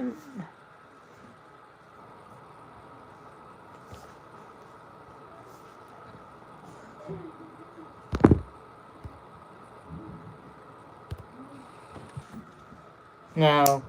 time. No.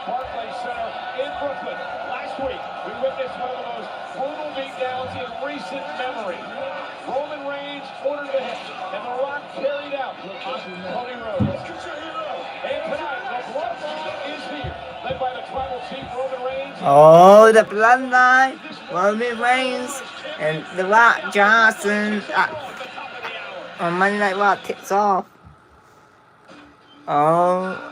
Barclays Center in Brooklyn. Last week, we witnessed one of the most brutal beatdowns in recent memory. Roman Reigns ordered the hit, and The Rock carried out Cody Rhodes. And tonight, the bloodline is here, led by the tribal chief Roman Reigns. Oh, the bloodline, Roman Reigns, and The Rock Johnson on Monday Night Raw kicks off. Oh.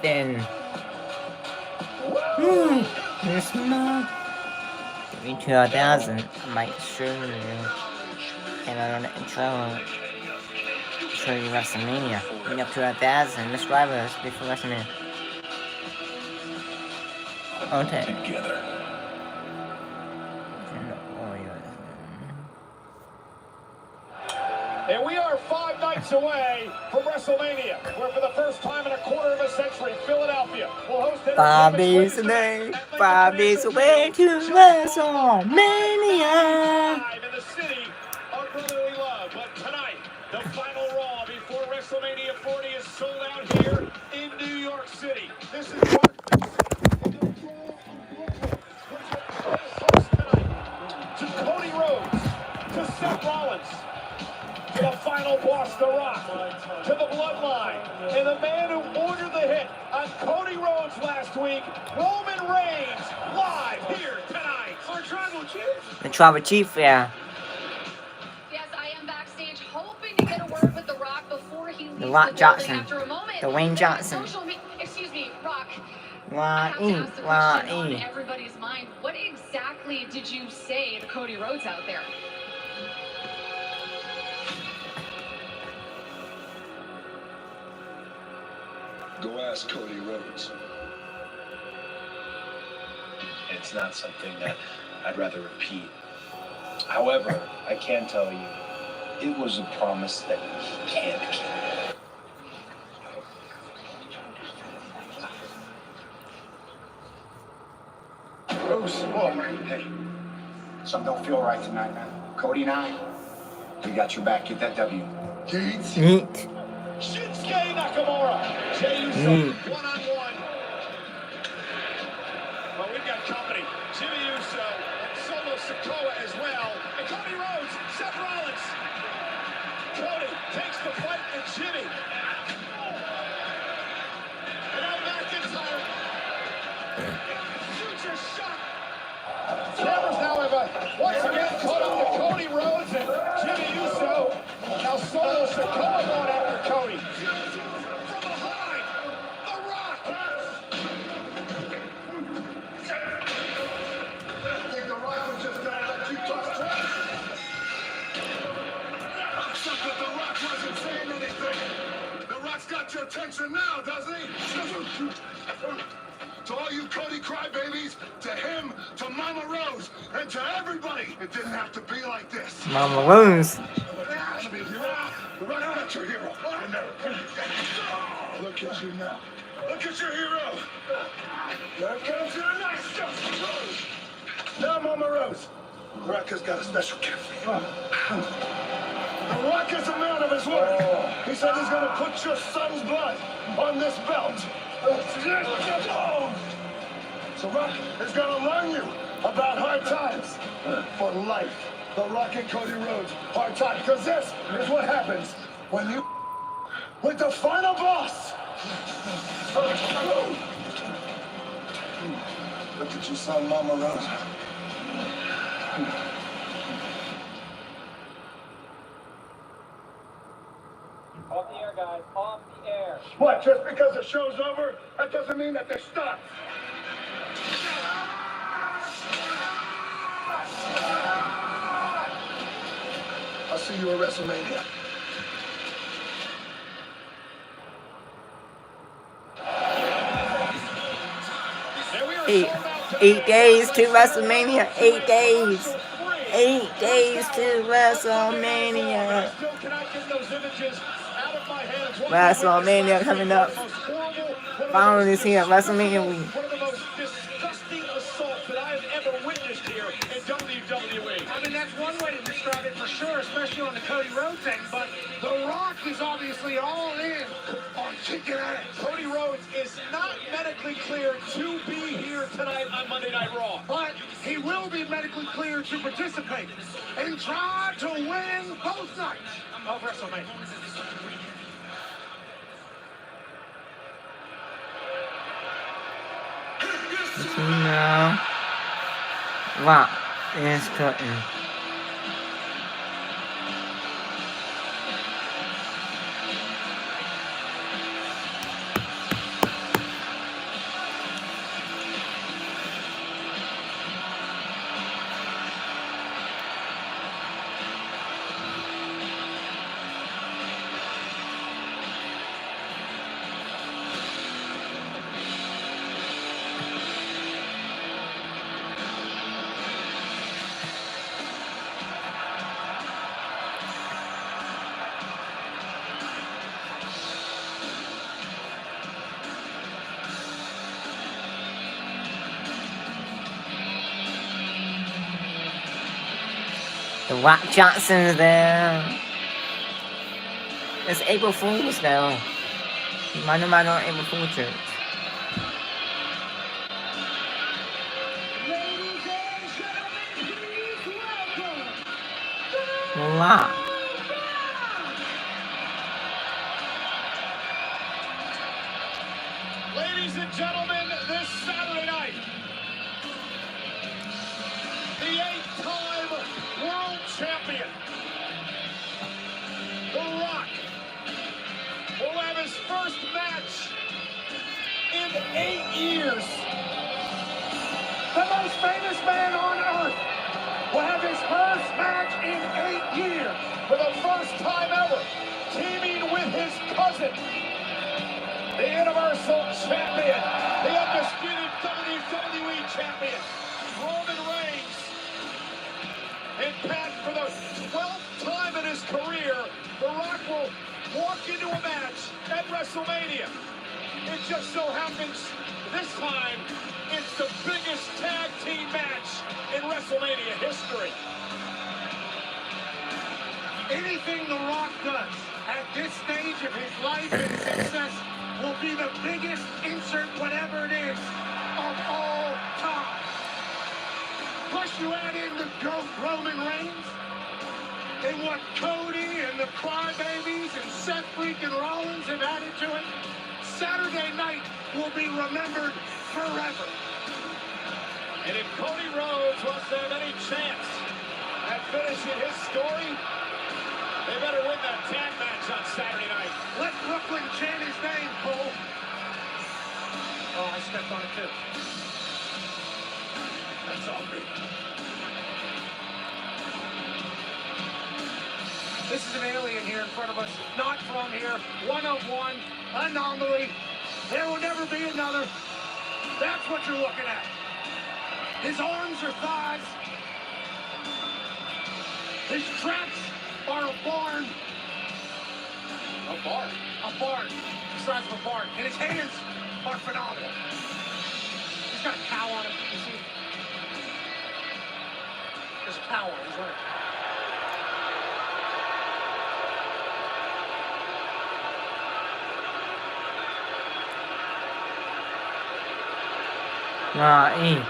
then. This month. Give me 2,000. I might show you. And I don't intro. Show you WrestleMania. Bring up to 1,000 subscribers before WrestleMania. Okay. Together. And we are 5 nights away from WrestleMania, where for the first time in a quarter of a century, Philadelphia will host 5 days away, 5 days away to WrestleMania. In the city of brotherly love, but tonight, the final Raw before WrestleMania 40 is sold out here in New York City. This is tonight to Cody Rhodes, to Seth Rollins, to the final boss, The Rock, to the Bloodline, and the man who ordered the hit on Cody Rhodes last week, Roman Reigns, live here tonight. Our Tribal Chief. The Tribal Chief, yeah. Yes, I am backstage hoping to get a word with The Rock before he leaves The Rock Johnson. after a moment. Dwayne Johnson. Excuse me, Rock. Rock On everybody's mind. What exactly did you say to Cody Rhodes out there? Go ask Cody Rhodes. It's not something that I'd rather repeat. However, I can tell you, it was a promise that he can't keep. Bruce, look, hey, something don't feel right tonight, man. Cody and I, we got your back. Get that W. Yeet. Shinsuke Nakamura, Jey Uso, one-on-one. Well, we've got company. Jimmy Uso and Solo Sikoa as well. And Cody Rhodes, Seth Rollins. Cody takes the fight to Jimmy. And now McIntyre. Future shot. Cameras now have once again caught up to Cody Rhodes and Jimmy Uso. Now Solo Sikoa going after Cody. From behind, The Rock. I think The Rock was just gonna let you talk trash. Except that The Rock wasn't saying anything. The Rock's got your attention now, doesn't he? To all you Cody crybabies, to him, to Mama Rose, and to everybody, it didn't have to be like this. Mama Rose. Run out at your hero. Look at you now. Look at your hero. Here comes your nice stuff. Now, Mama Rose, Rock has got a special gift for you. The Rock is a man of his word. He said he's going to put your son's blood on this belt. So Rock is going to learn you about hard times for life. The Rock and Cody Rhodes, hard times. Because this is what happens when you with the final boss. Look at your son, Mama Rose. Off the air, guys. Off the air. What, just because the show's over, that doesn't mean that they stop. I'll see you at WrestleMania. Eight days to WrestleMania. 8 days. 8 days to WrestleMania. WrestleMania coming up. Finally this here, WrestleMania week. One of the most disgusting assaults that I have ever witnessed here in WWE. I mean, that's one way to describe it for sure, especially on the Cody Rhodes thing, but The Rock is obviously all in on kicking ass. Cody Rhodes is not medically cleared to be here tonight on Monday Night Raw. But he will be medically cleared to participate and try to win both nights of WrestleMania. No. Rock is cutting. The Rock Johnson's there. It's April Fool's though. You might know about on April Fool's jokes. Rock. Ladies and gentlemen, this Saturday night, the 8-time world champion, The Rock, will have his first match in 8 years. The most famous man on earth will have his first match in 8 years. For the first time ever, teaming with his cousin, the Universal Champion, the undisputed WWE Champion, Roman Reigns. In fact, for the 12th time in his career, The Rock will walk into a match at WrestleMania. It just so happens this time it's the biggest tag team match in WrestleMania history. Anything The Rock does at this stage of his life and success will be the biggest insert, whatever it is, of all time. Plus you add in the GOAT Roman Reigns and what Cody and the Crybabies and Seth freaking Rollins have added to it. Saturday night will be remembered forever. And if Cody Rhodes wants to have any chance at finishing his story, they better win that tag match on Saturday night. Let Brooklyn chant his name, Cole. Oh, I stepped on it too. That's all me. This is an alien here in front of us, not from here. One of one, anomaly. There will never be another. That's what you're looking at. His arms are thighs. His traps are a barn. A barn. A barn. The size of a barn. And his hands are phenomenal. He's got a cow on him. You see? There's a cow on him. He's wearing a cow. Right.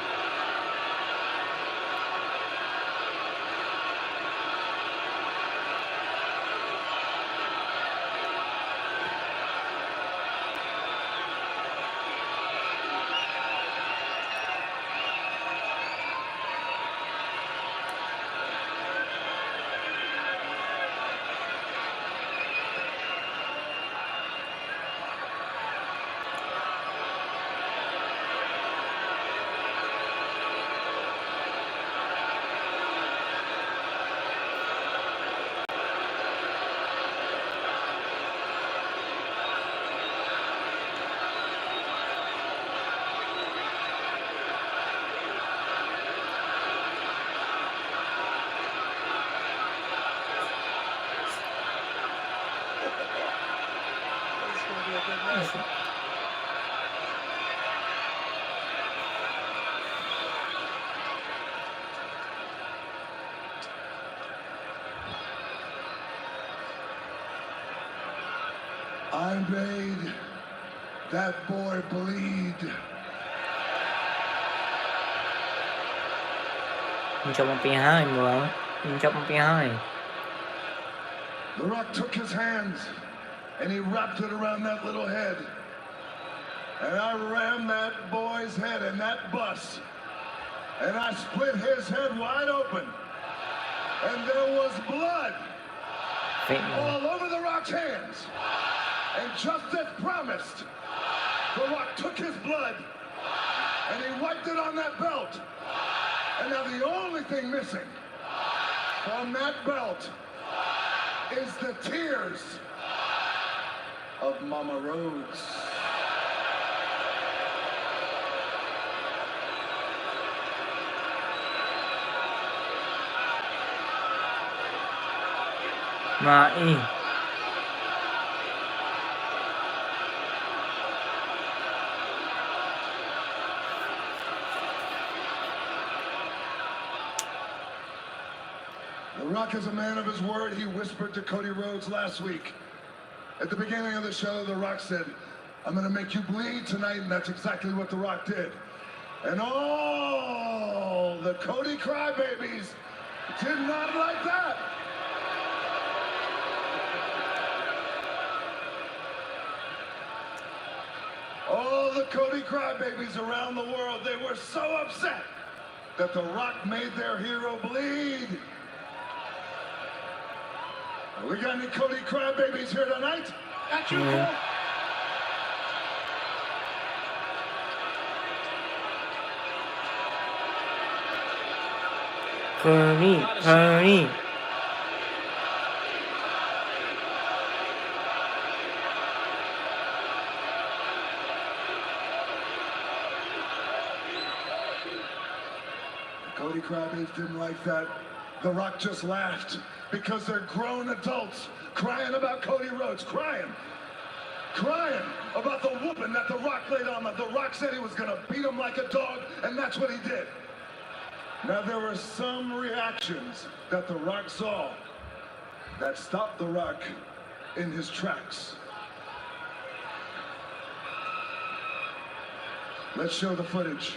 I made that boy bleed. You jump up behind, bro. You jump up behind. The Rock took his hands and he wrapped it around that little head. And I rammed that boy's head in that bus. And I split his head wide open. And there was blood all over the Rock's hands. And just as promised, The Rock took his blood and he wiped it on that belt. And now the only thing missing from that belt is the tears of Mama Rose. Right. The The Rock is a man of his word. He whispered to Cody Rhodes last week. At the beginning of the show, The Rock said, "I'm gonna make you bleed tonight," and that's exactly what The Rock did. And all the Cody crybabies did not like that. All the Cody crybabies around the world, they were so upset that The Rock made their hero bleed. We got any Cody crybabies here tonight? Got you, Cole? Cody. Cody crybabies didn't like that. The Rock just laughed because they're grown adults crying about Cody Rhodes, crying about the whooping that The Rock laid on them. The Rock said he was gonna beat him like a dog, and that's what he did. Now there were some reactions that The Rock saw that stopped The Rock in his tracks. Let's show the footage.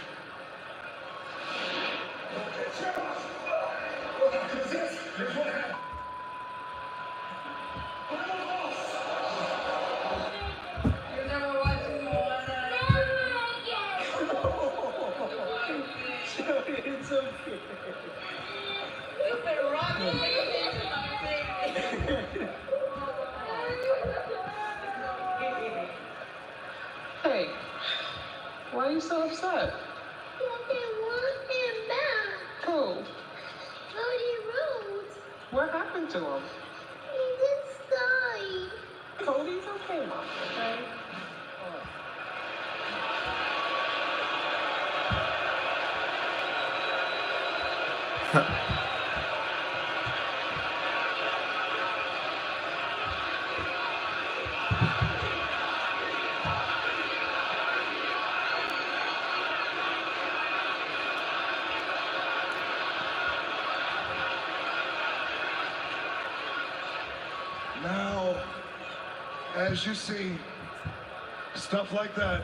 It's okay. Hey, why are you so upset? They want him back. Who? Cody Rhodes. What happened to him? He just died. Cody's okay, Mom. Okay? Now, as you see, stuff like that,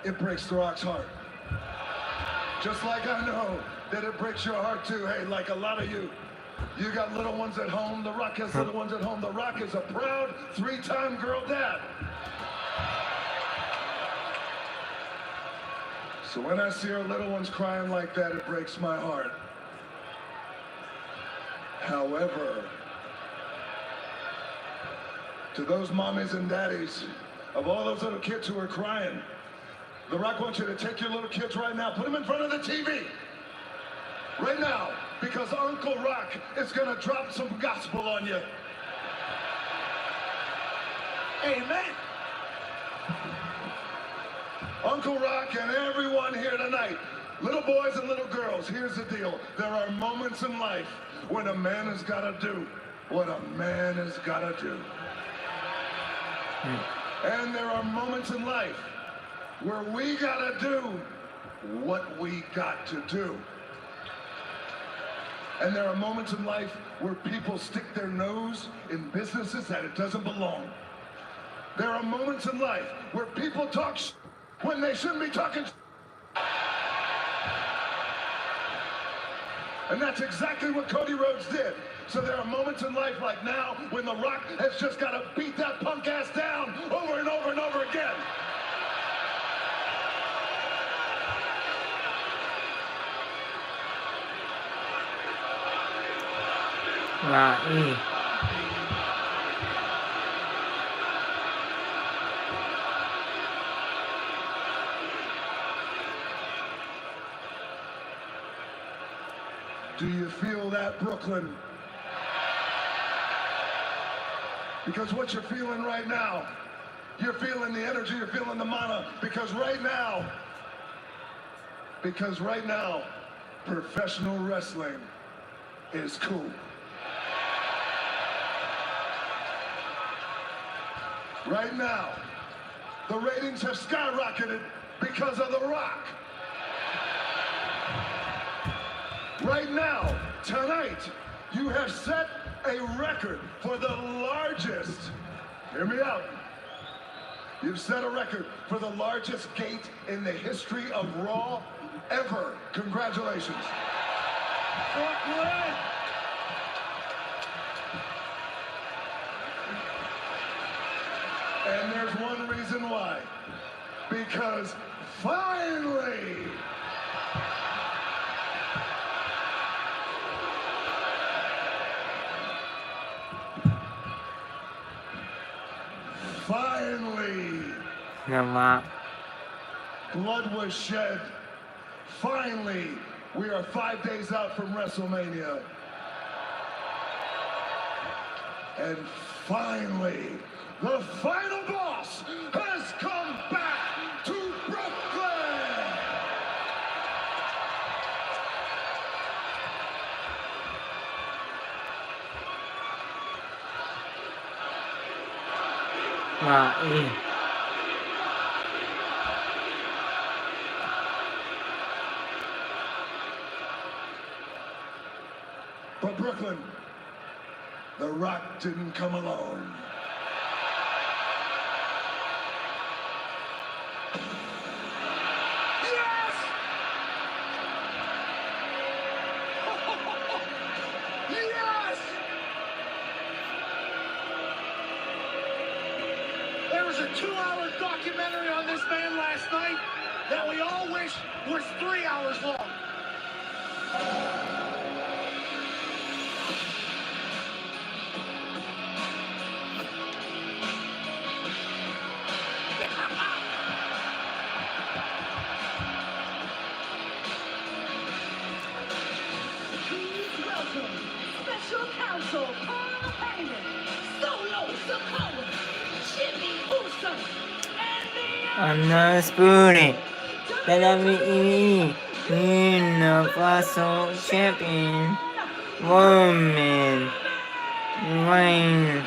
it breaks The Rock's heart. Just like I know that it breaks your heart too. Hey, like a lot of you got little ones at home. The Rock has little ones at home. The Rock is a proud 3-time girl dad. So when I see our little ones crying like that, it breaks my heart. However, to those mommies and daddies of all those little kids who are crying, The Rock wants you to take your little kids right now, put them in front of the TV. Right now, because Uncle Rock is gonna drop some gospel on you. Amen. Uncle Rock and everyone here tonight, little boys and little girls, here's the deal. There are moments in life when a man has gotta do what a man has gotta do. And there are moments in life where we gotta do what we got to do. And there are moments in life where people stick their nose in businesses that it doesn't belong. There are moments in life where people talk when they shouldn't be talking. And that's exactly what Cody Rhodes did. So there are moments in life like now when The Rock has just got to beat that punk ass down over and over and over again. Right. Do you feel that, Brooklyn? Because what you're feeling right now, you're feeling the energy, you're feeling the mana, because right now, professional wrestling is cool. Right now, the ratings have skyrocketed because of The Rock. Right now, Tonight, you have set a record for the largest. Hear me out. You've set a record for the largest gate in the history of Raw ever. Congratulations. Brooklyn! And there's one reason why. Because finally, The Rock. blood was shed. Finally, we are 5 days out from WrestleMania. And finally, the final boss has come back to Brooklyn! Right. But Brooklyn, The Rock didn't come alone. Yes! Yes! There was a 2-hour documentary on this man last night that we all wish was 3 hours long. Please welcome Special Counsel Paul Heyman, Solo Sikoa, Jimmy Uso, and the I'm not spooning. WWE Universal Champion Roman Reigns.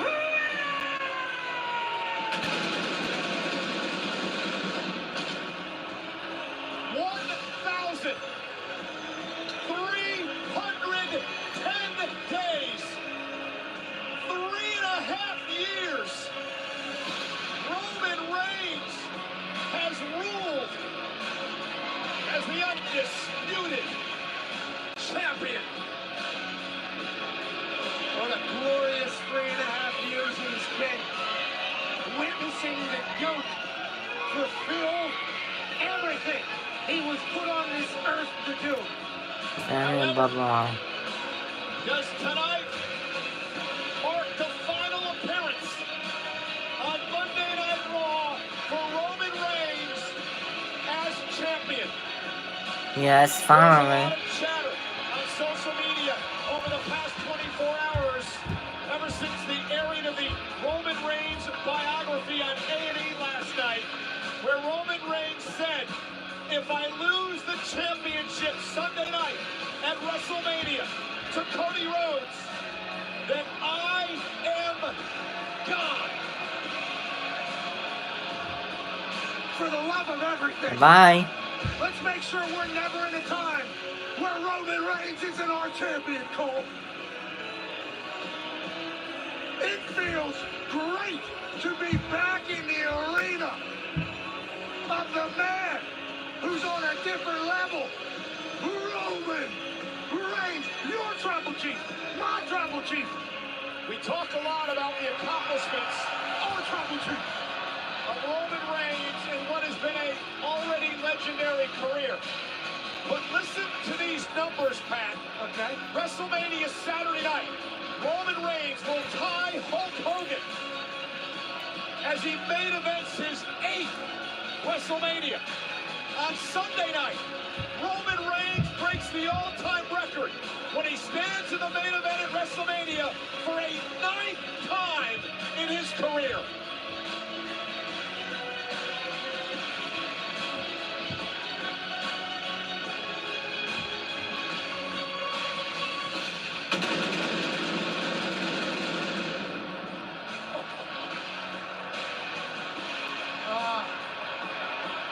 1,310 days, 3.5 years, Roman Reigns has ruled as the undisputed champion. What a glorious 3.5 years he's been witnessing the GOAT fulfill everything he was put on this earth to do. And Bubba. Does tonight mark the final appearance on Monday Night Raw for Roman Reigns as champion? Yes, There's a finally. lot of chatter on social media over the past 24 hours, ever since the airing of the Roman Reigns biography on A&E last night, where Roman Reigns said, if I lose the championship Sunday night at WrestleMania to Cody Rhodes, then I am gone. For the love of everything, Bye. let's make sure we're never in a time where Roman Reigns isn't our champion, Cole. It feels great to be back in the arena of the man who's on a different level. Roman Reigns, your tribal chief, my tribal chief, We talk a lot about the accomplishments our tribal chief. of Roman Reigns in what has been a already legendary career. But listen to these numbers, Pat. Okay? WrestleMania Saturday night, Roman Reigns will tie Hulk Hogan as he main events his 8th WrestleMania. On Sunday night, Roman Reigns breaks the all-time record when he stands in the main event at WrestleMania for a 9th time in his career.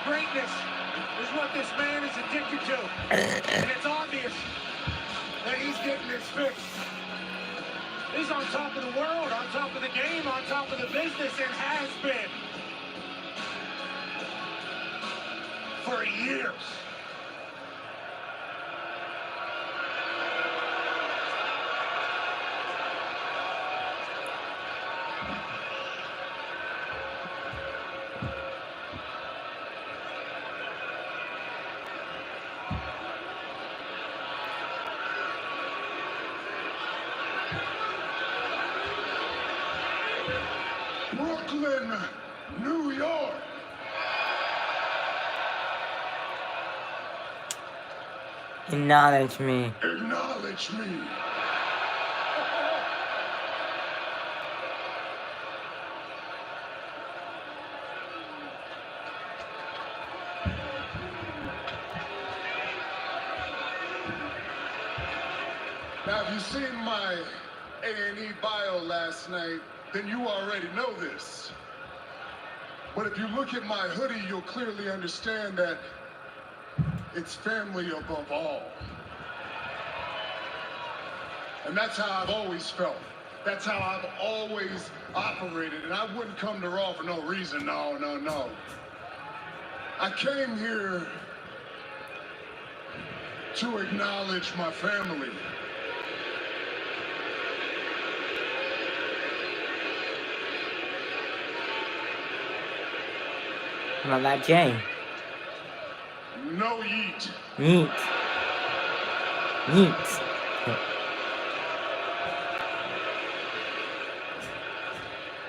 Greatness is what this man is addicted to. And it's obvious that he's getting this fixed. He's on top of the world, on top of the game, on top of the business, and has been for years. Brooklyn, New York. Acknowledge me. Acknowledge me. Now, if you've seen my A&E bio last night, then you already know this. But if you look at my hoodie, you'll clearly understand that it's family above all. And that's how I've always felt. That's how I've always operated. And I wouldn't come to Raw for no reason. No, no, no. I came here to acknowledge my family. How about that Jay? No yeet. Yeet. Yeet.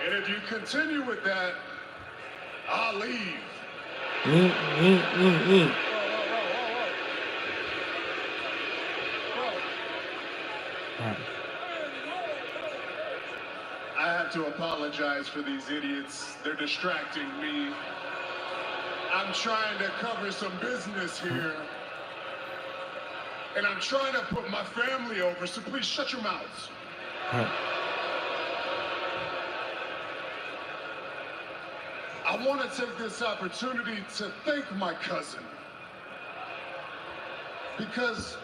And if you continue with that, I'll leave. Yeet, yeet, yeet, yeet. I have to apologize for these idiots. They're distracting me. I'm trying to cover some business here. And I'm trying to put my family over, so please shut your mouths. I want to take this opportunity to thank my cousin. Because,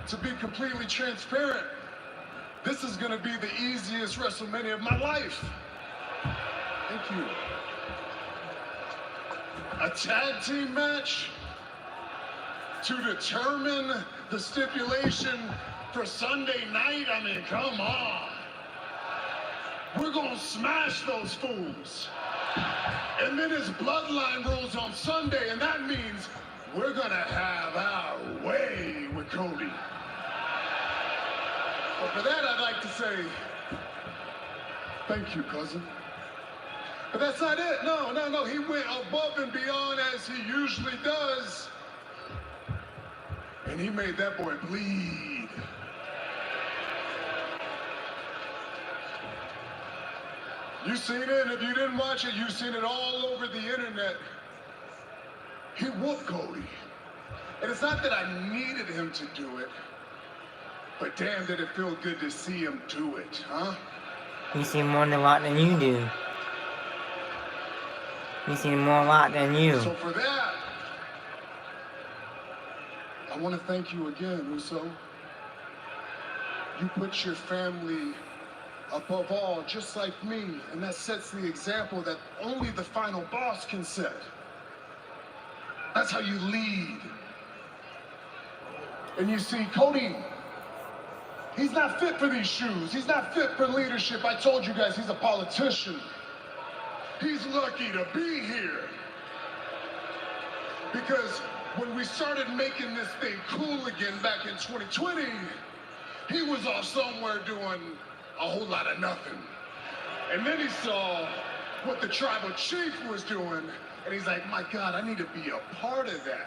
to be completely transparent, this is going to be the easiest WrestleMania of my life. Thank you. A tag team match to determine the stipulation for Sunday night? I mean, come on. We're going to smash those fools. And then his bloodline rules on Sunday, and that means we're going to have our way with Cody. But for that, I'd like to say, thank you, cousin. But that's not it. No, no, no. He went above and beyond as he usually does. And he made that boy bleed. You've seen it, and if you didn't watch it, you've seen it all over the internet. He whooped Cody. And it's not that I needed him to do it, but damn, did it feel good to see him do it, huh? You see more than a lot than you do. You see more a lot than you. So for that, I want to thank you again, Russo. You put your family above all, just like me, and that sets the example that only the final boss can set. That's how you lead. And you see, Cody, he's not fit for these shoes. He's not fit for leadership. I told you guys, he's a politician. He's lucky to be here. Because when we started making this thing cool again back in 2020, he was off somewhere doing a whole lot of nothing. And then he saw what the tribal chief was doing, and he's like, my God, I need to be a part of that.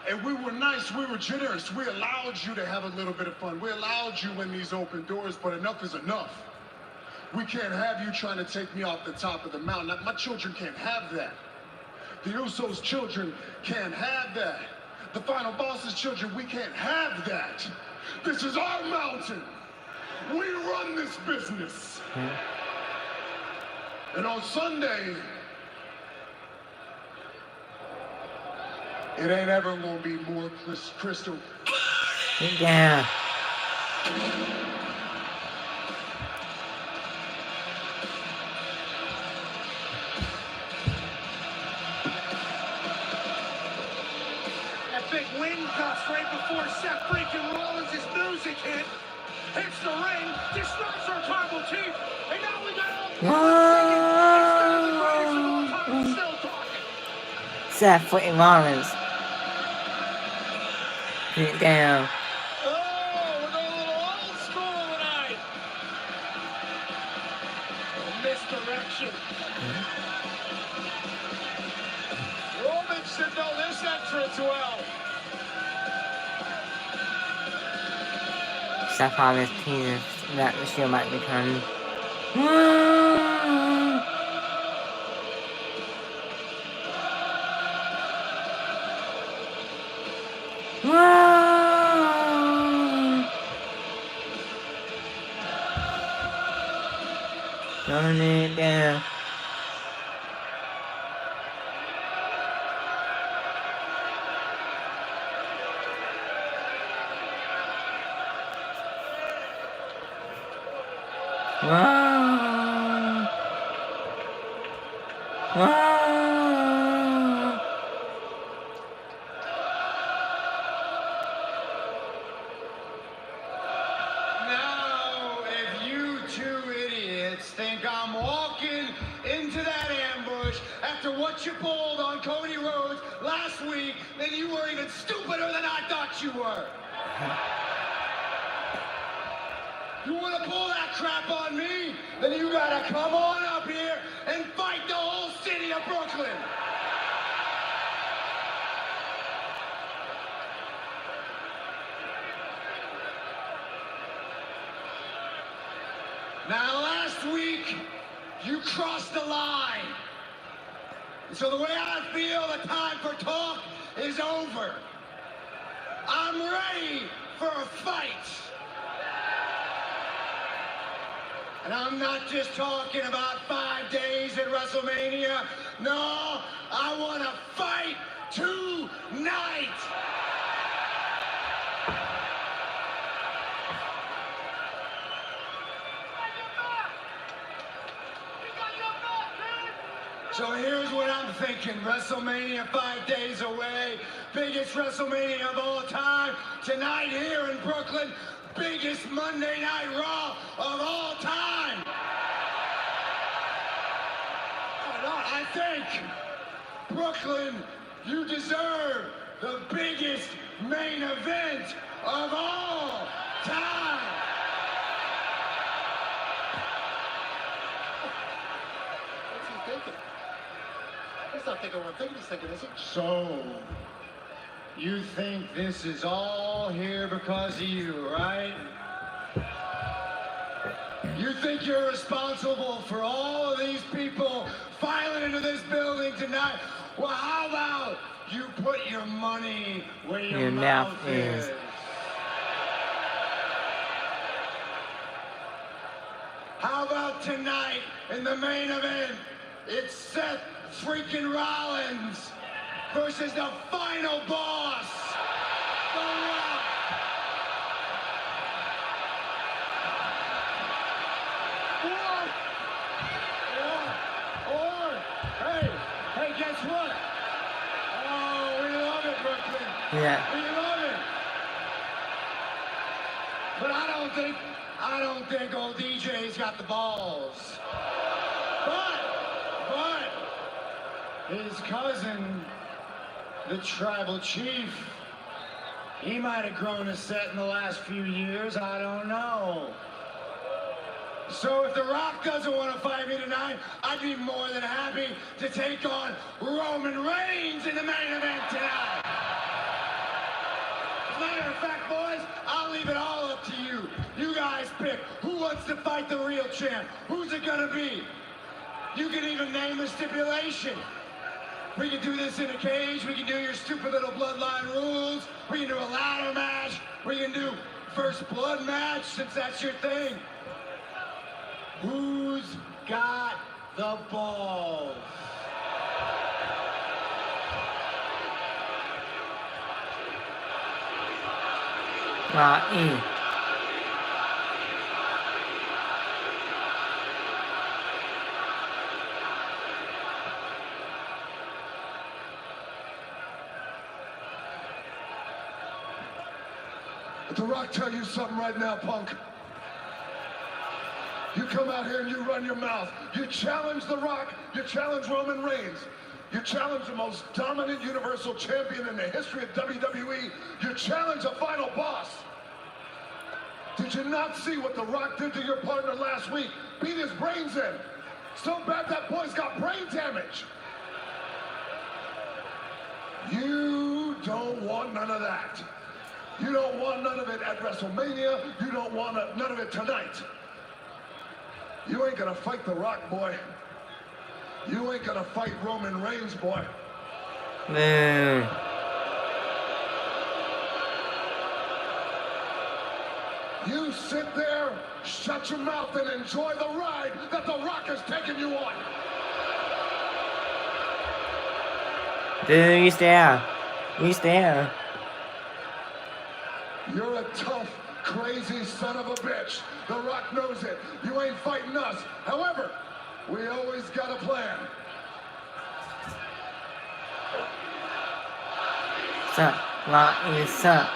And we were nice, we were generous. We allowed you to have a little bit of fun. We allowed you in these open doors, but enough is enough. We can't have you trying to take me off the top of the mountain. My children can't have that. The Usos' children can't have that. The final boss's children, we can't have that. This is our mountain. We run this business. And on Sunday, it ain't ever gonna be more crystal. Yeah. That big wind gust right before Seth freaking Rollins' music hit. Hits the ring, disrupts our tribal chief, and now we got all singing, instead of the greatest of all time, still talking. Seth freaking Rollins. Put it down. Oh, we're going a little old school tonight. Misdirection. Roman should know this entrance well. Seth Rollins teases that the show might be coming. Turn it down. Now, if you two idiots think I'm walking into that ambush after what you pulled on Cody Rhodes last week, then you were even stupider than I thought you were. You want to pull that crap on me? Then you gotta come on up here and fight the whole city of Brooklyn. Now, last week, you crossed the line. So the way I feel, the time for talk is over. I'm ready for a fight. And I'm not just talking about 5 days at WrestleMania. No, I want to fight tonight. So here's what I'm thinking. WrestleMania 5 days away. Biggest WrestleMania of all time. Tonight here in Brooklyn. Biggest Monday Night Raw of all time. I think, Brooklyn, you deserve the biggest main event of all time. What's he thinking? He's not thinking what I'm thinking. He's thinking, is he? So, you think this is all here because of you, right? You think you're responsible for all of these people filing into this building tonight? Well, how about you put your money where your mouth is? How about tonight in the main event, it's Seth freaking Rollins versus the final boss, The Rock. Or, hey, guess what? Oh, we love it, Brooklyn. Yeah. We love it. But I don't think old DJ's got the balls. But his cousin, the tribal chief, he might have grown a set in the last few years. I don't know. So if The Rock doesn't want to fight me tonight, I'd be more than happy to take on Roman Reigns in the main event tonight. As a matter of fact, boys, I'll leave it all up to you. You guys pick who wants to fight the real champ. Who's it gonna be? You can even name the stipulation. We can do this in a cage. We can do your stupid little bloodline rules. We can do a ladder match. We can do first blood match, since that's your thing. Who's got the balls? Let The Rock tell you something right now, punk. You come out here and you run your mouth. You challenge The Rock. You challenge Roman Reigns. You challenge the most dominant Universal Champion in the history of WWE. You challenge a final boss. Did you not see what The Rock did to your partner last week? Beat his brains in. So bad that boy's got brain damage. You don't want none of that. You don't want none of it at WrestleMania. You don't want none of it tonight. You ain't gonna fight The Rock, boy. You ain't gonna fight Roman Reigns, boy. Boo. You sit there, shut your mouth, and enjoy the ride that The Rock is taking you on. Dude, you stay out. You stay out. You're a tough, crazy son of a bitch. The Rock knows it. You ain't fighting us. However, we always got a plan. Suck. Rock, you suck.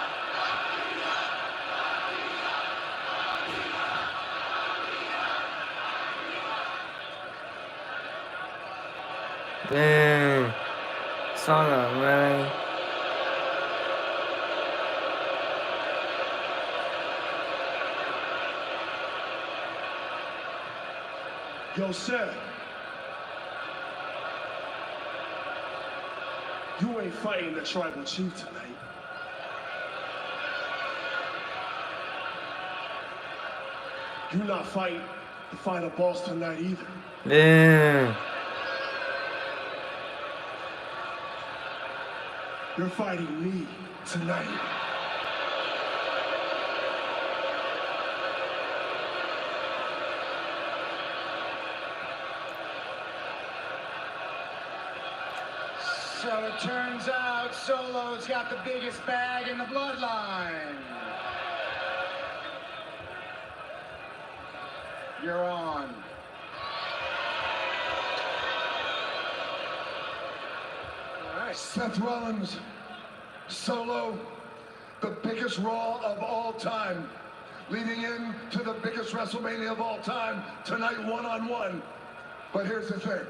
Boo. Solo, really? Yo, Seth. You ain't fighting the tribal chief tonight. You're not fighting the final boss tonight either. Boo. You're fighting me tonight. So it turns out Solo's got the biggest bag in the bloodline. You're on. All right, Seth Rollins, Solo, the biggest Raw of all time, leading in to the biggest WrestleMania of all time, tonight one-on-one. But here's the thing.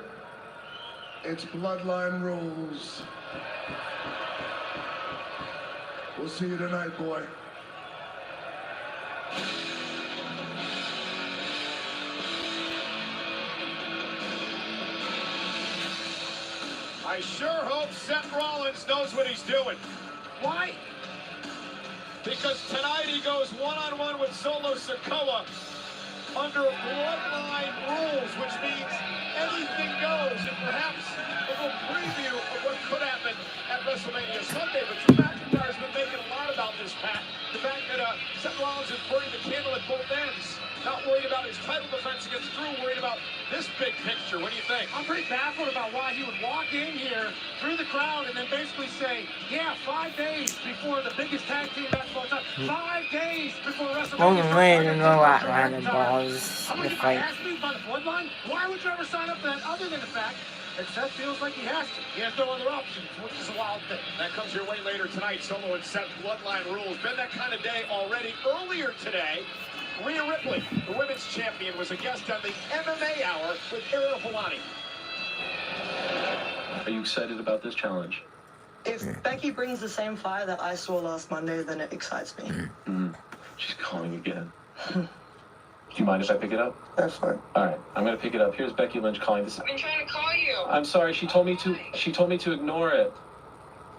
It's bloodline rules. We'll see you tonight, boy. I sure hope Seth Rollins knows what he's doing. Why? Because tonight he goes one-on-one with Solo Sikoa under bloodline rules, which means anything goes, and perhaps a little preview of what could happen at WrestleMania Sunday. But Drew McIntyre's been making a lot about this, Pat. The fact that Seth Rollins is burning the candle at both ends. Not worried about his title defense against Drew, worried about this big picture. What do you think? I'm pretty baffled about why he would walk in here through the crowd and then basically say, yeah, 5 days before the biggest tag team match of all time. 5 days before WrestleMania. Roman Reigns and no Rock riding balls I'm to gonna get my fight. ass beat by the bloodline? Why would you ever sign up for that other than the fact that Seth feels like he has to? He has no other options, which is a wild thing. That comes your way later tonight. Solo and Seth bloodline rules. Been that kind of day already. Earlier today, Rhea Ripley, the women's champion, was a guest on the MMA Hour with Ariel Helwani. Are you excited about this challenge? If Becky brings the same fire that I saw last Monday, then it excites me. She's calling again. Do you mind if I pick it up? That's fine. All right, I'm gonna pick it up. Here's Becky Lynch calling this. I've been trying to call you. I'm sorry. She told me to ignore it.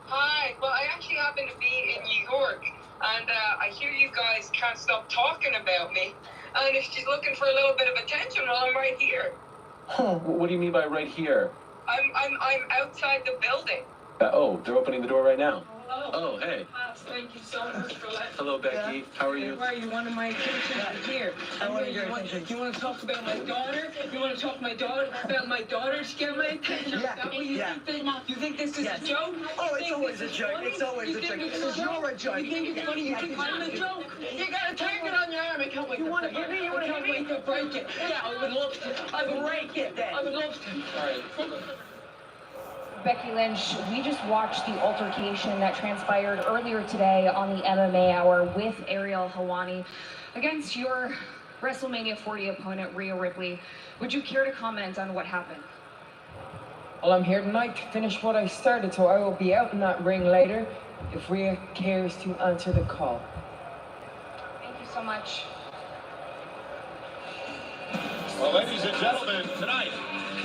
Hi. Well, I actually happen to be in New York, and I hear you guys can't stop talking about me. And if she's looking for a little bit of attention, well, I'm right here. What do you mean by right here? I'm outside the building. Oh, they're opening the door right now. Oh. Oh, hey. Thank you so much for letting me. Hello, Becky. How are you? Why you wanted my attention here? I wanted your You attention. want to talk about my daughter? You want to talk about my daughter to get my attention? Yeah, Is that what you yeah. think? You think this is Yes. a joke? Oh, You it's think always this a is joke. funny? It's always You a think joke. it's Because you're a joke. You think it's funny? You think I'm a joke? You gotta take it on your arm. I can't wait. You wanna hit me? You wanna hit me? I can't wait to break it. Yeah, I would love to. I would Break it then. I would love to. All right. Becky Lynch, we just watched the altercation that transpired earlier today on the MMA Hour with Ariel Helwani against your WrestleMania 40 opponent, Rhea Ripley. Would you care to comment on what happened? Well, I'm here tonight to finish what I started, so I will be out in that ring later if Rhea cares to answer the call. Thank you so much. Well, ladies and gentlemen, tonight,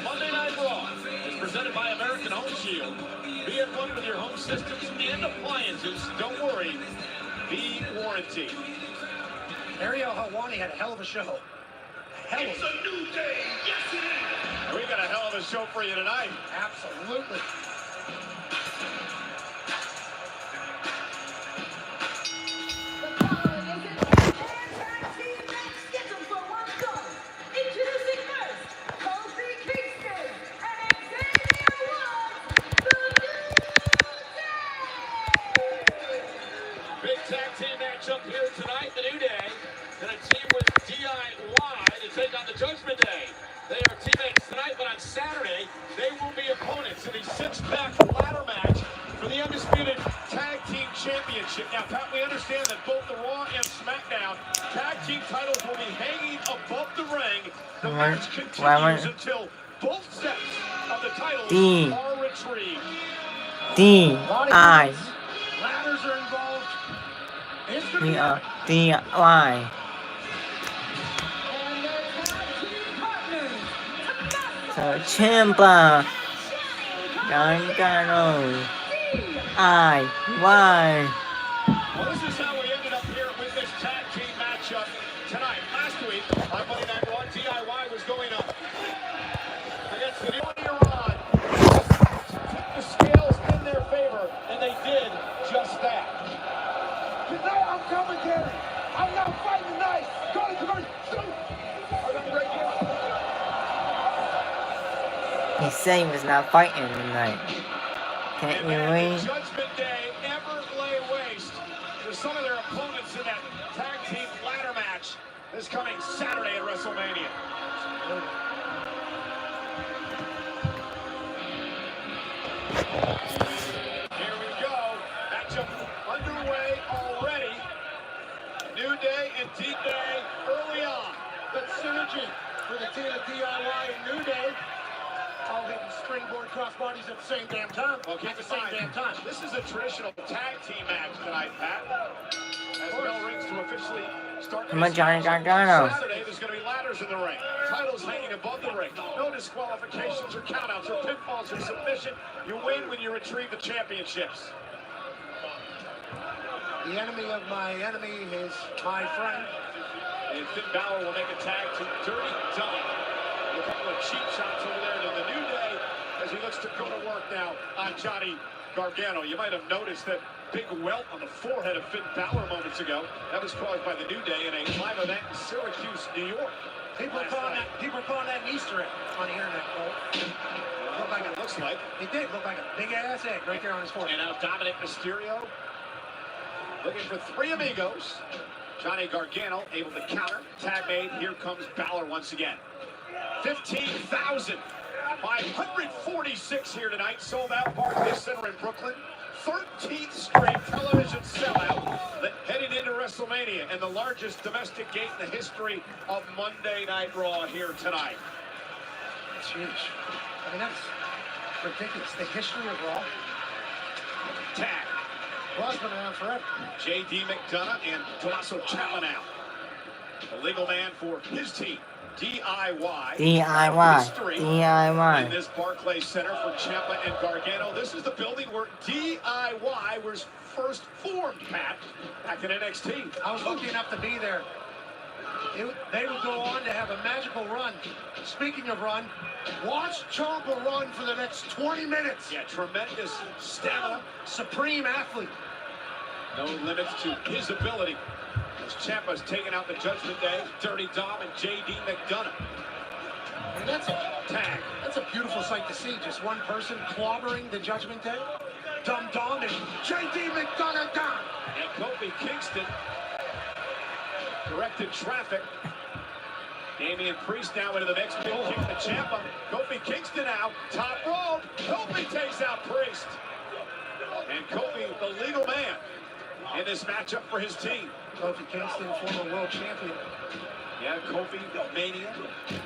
Monday Night Raw is presented by American Home Shield. Be at one with your home systems and appliances. Don't worry, be warranted. Ariel Helwani had a hell of a show. It's a new day. Yes, it is. We got a hell of a show for you tonight. Absolutely. The following is an tag team match scheduled for one fall. Introducing first, Kofi Kingston and Xavier Woods, the New Day. Big tag team matchup here tonight. The New Day gonna team with DIY to take on the Judgment Day. They are teammates tonight, but on Saturday, they will be opponents in a six-pack ladder match for the Undisputed Tag Team Championship. Now, Pat, we understand that both the Raw and SmackDown tag team titles will be hanging above the ring. The match continues until both sets of the titles are retrieved. D-I. Ladders are involved. It's gonna be D-I. And their tag team partners, So, Ciampa. Gargano. I-Y. Well, this is how we ended up here with this tag team matchup tonight. Last week, on Monday Night Raw, DIY was going up against the new Iran. Tip the scales in their favor, and they did just that. Tonight I'm coming, Gary. I'm not fighting tonight. Go to commercial. He said he was not fighting tonight. Can't you read? Judgment Day ever lay waste to some of their opponents in that tag team ladder match this coming Saturday at WrestleMania. Here we go. Matchup underway already. New Day and D-Day early on. That synergy for the team of DIY and New Day. All hitting springboard crossbodies at the same damn time. Okay, at the same damn time. This is a traditional tag team match tonight, Pat. As bell rings to officially start. Come on, Johnny Gargano. Saturday, there's going to be ladders in the ring. Titles hanging above the ring. No disqualifications or countouts or pinfalls or submission. You win when you retrieve the championships. The enemy of my enemy is my friend. And Finn Balor will make a tag to Dirty Dom. A couple of cheap shots over there to the New Day as he looks to go to work now on Johnny Gargano. You might have noticed that big welt on the forehead of Finn Balor moments ago. That was caused by the New Day in a live event in Syracuse, New York. People are calling that an Easter egg on the internet, Cole. Looks like. It did look like a big ass egg right there on his forehead. And now Dominic Mysterio looking for three amigos. Johnny Gargano able to counter. Tag made. Here comes Balor once again. 15,546 here tonight. Sold out Barclays Center in Brooklyn. 13th straight television sellout heading into WrestleMania and the largest domestic gate in the history of Monday Night Raw here tonight. It's huge. I mean, that's ridiculous. The history of Raw. Tag. Raw's been around forever. J.D. McDonough and Tommaso Ciampa now. The legal man for his team. DIY. In this Barclays Center for Ciampa and Gargano. This is the building where DIY was first formed, Pat, back in NXT. I was lucky enough to be there. They would go on to have a magical run. Speaking of run, watch Ciampa run for the next 20 minutes. Yeah, tremendous stamina. Supreme athlete. No limits to his ability. As Ciampa's taking out the Judgment Day, Dirty Dom and J.D. McDonough. And that's a beautiful sight to see. Just one person clobbering the Judgment Day. Dom and J.D. McDonough down. And Kofi Kingston directed traffic Damian Priest now into the mix. Big kick to Ciampa. Kofi Kingston out. Top rope. Kofi takes out Priest. And Kofi, the legal man in this matchup for his team. Kofi Kingston, former world champion. Yeah, Kofi Mania.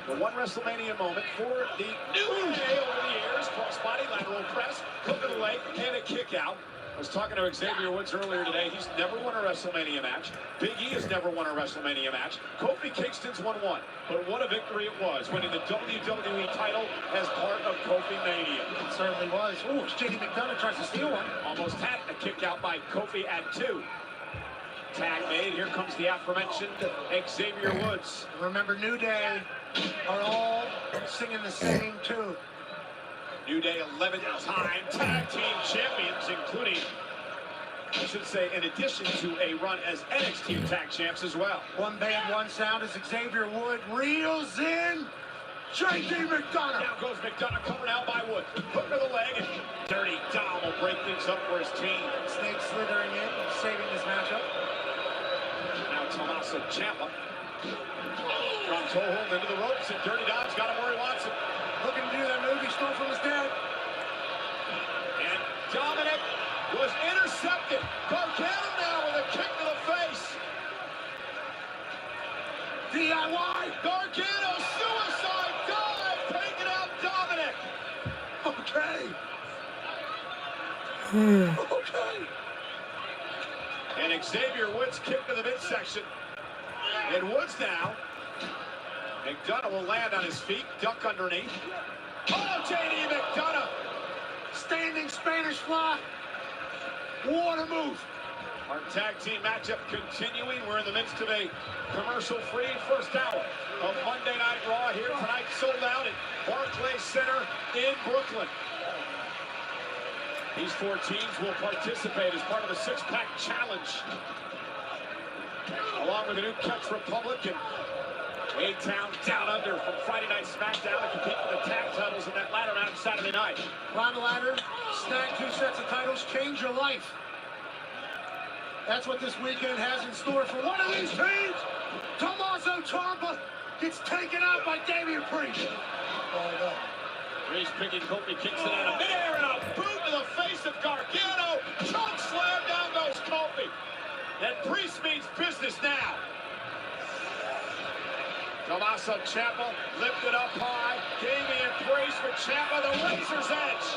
The one WrestleMania moment for the new day over the years. Crossbody, lateral press, hook of the leg, and a kick out. I was talking to Xavier Woods earlier today. He's never won a WrestleMania match. Big E has never won a WrestleMania match. Kofi Kingston's won one. But what a victory it was, winning the WWE title as part of Kofi Mania. It certainly was. Ooh, JD McDonough tries to steal one. Almost had a kick out by Kofi at 2. Tag made. Here comes the aforementioned Xavier Woods. Remember, New Day are all singing the same tune. New Day 11-time tag team champions, including, I should say, in addition to a run as NXT tag champs as well. One band, one sound as Xavier Wood reels in JD McDonough. Now goes McDonough, covered out by Wood. Hook of the leg, and Dirty Dom will break things up for his team. Snake slithering in, saving this matchup. Now Tommaso Ciampa. From toehold into the ropes, and Dirty Dom's got him where he wants him. Looking to do that move he stole from his dad. And Dominic was intercepted. Gargano now with a kick to the face. DIY. Gargano suicide dive, taking out Dominic. Okay. Okay. And Xavier Woods kick to the midsection. And Woods now. McDonough will land on his feet, duck underneath. Oh, JD McDonough! Standing Spanish fly. What a move. Our tag team matchup continuing. We're in the midst of a commercial-free first hour of Monday Night Raw here tonight, sold out at Barclays Center in Brooklyn. These 4 teams will participate as part of the six-pack challenge, along with the new Catch Republic and A-Town Down Under from Friday Night SmackDown to compete for the tag titles in that ladder match Saturday night. Climb the ladder, snag 2 sets of titles, change your life. That's what this weekend has in store for one of these teams. Tommaso Ciampa gets taken out by Damian Priest. Priest picking Kofi Kingston out of midair and a boot to the face of Gargano. Choke slam, down goes Kofi. And Priest means business now. Tommaso Ciampa lifted up high. Damian Priest with Ciampa, the razor's edge.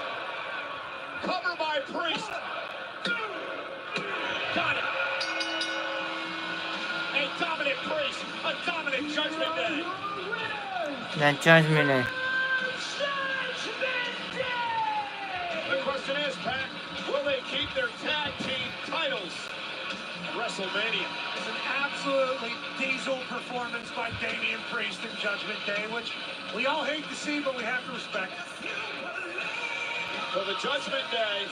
Cover by Priest. Got it. A dominant Priest, a dominant Judgment Day. That Judgment Day. The question is, Pat, will they keep their tag team titles at WrestleMania? It's an absolutely diesel performance by Damian Priest in Judgment Day, which we all hate to see, but we have to respect. So the Judgment Day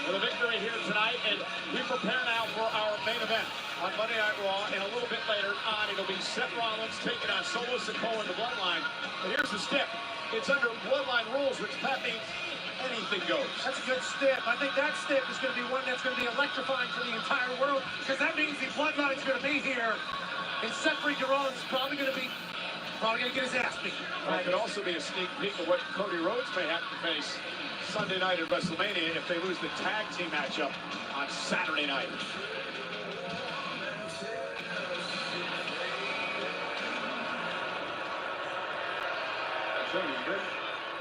with a victory here tonight, and we prepare now for our main event on Monday Night Raw, and a little bit later on, it'll be Seth Rollins taking on Solo Sikoa in the Bloodline. But here's the stick. It's under Bloodline rules, which Pat means anything goes. That's a good step. I think that step is going to be one that's going to be electrifying for the entire world, because that means the Bloodline's going to be here, and Seth freaking Rollins is probably going to get his ass beat. Well, it could also be a sneak peek of what Cody Rhodes may have to face Sunday night at WrestleMania if they lose the tag team matchup on Saturday night.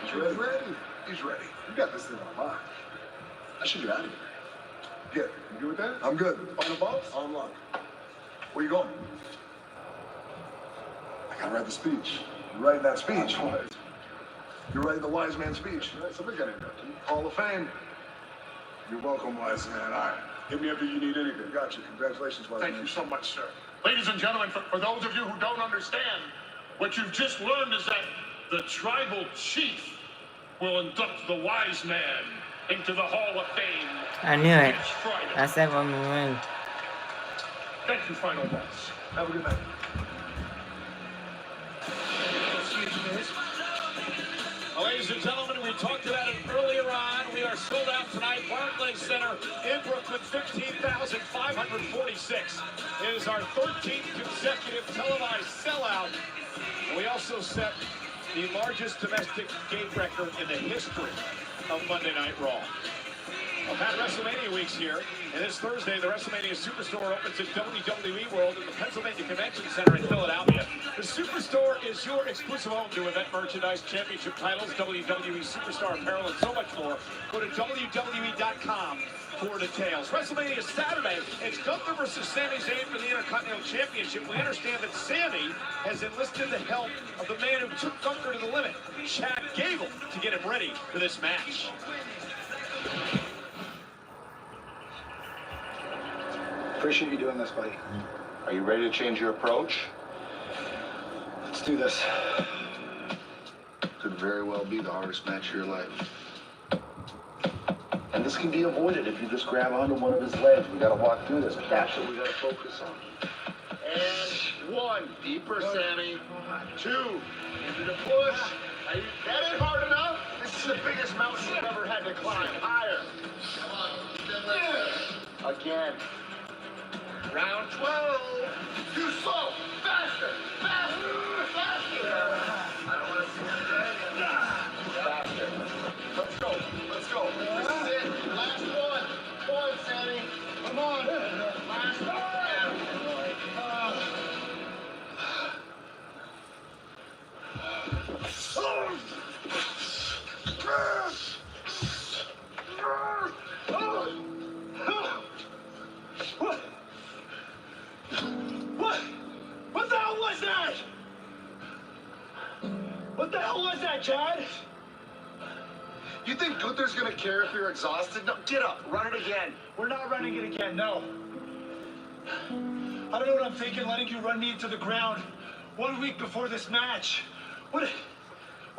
He's ready. He's ready. You got this thing on lock. I should get out of here. Good. You good with that? I'm good. On the box? On lock. Where you going? I gotta write the speech. You're writing that speech. You're writing the wise man speech. Somebody got it. Hall of Fame. You're welcome, wise man. All right. Hit me up if you need anything. Got you. Congratulations, wise man. Thank you so much, sir. Ladies and gentlemen, for those of you who don't understand, what you've just learned is that the tribal chief will induct the wise man into the Hall of Fame. I knew it. next Friday. I said when we win. Thank you, Final Boss. Have a good night. Excuse me. Ladies and gentlemen, we talked about it earlier on. We are sold out tonight. Barclays Center in Brooklyn, 15,546. It is our 13th consecutive televised sellout. And we also set the largest domestic gate record in the history of Monday Night Raw. I've had WrestleMania weeks here, and this Thursday, the WrestleMania Superstore opens at WWE World at the Pennsylvania Convention Center in Philadelphia. The Superstore is your exclusive home to event merchandise, championship titles, WWE Superstar apparel, and so much more. Go to WWE.com for details. WrestleMania is Saturday. It's Gunther versus Sami Zayn for the Intercontinental Championship. We understand that Sami has enlisted the help of the man who took Gunther to the limit, Chad Gable, to get him ready for this match. Appreciate you doing this, buddy. Are you ready to change your approach? Let's do this. Could very well be the hardest match of your life. And this can be avoided if you just grab onto one of his legs. We gotta walk through this. That's what we gotta focus on. And 1, deeper, Sammy. 2, into the push. That ain't hard enough. This is the biggest mountain you've ever had to climb. Higher. Come on. Again. Round 12. Too slow. Faster. Faster. Faster. I don't want to see that. Faster. Let's go. Let's go. This is it. Last one. Come on, Sammy. Come on. Last one. What the hell was that? What the hell was that, Chad? You think Gunther's gonna care if you're exhausted? No, get up, run it again. We're not running it again, no. I don't know what I'm thinking, letting you run me into the ground 1 week before this match. What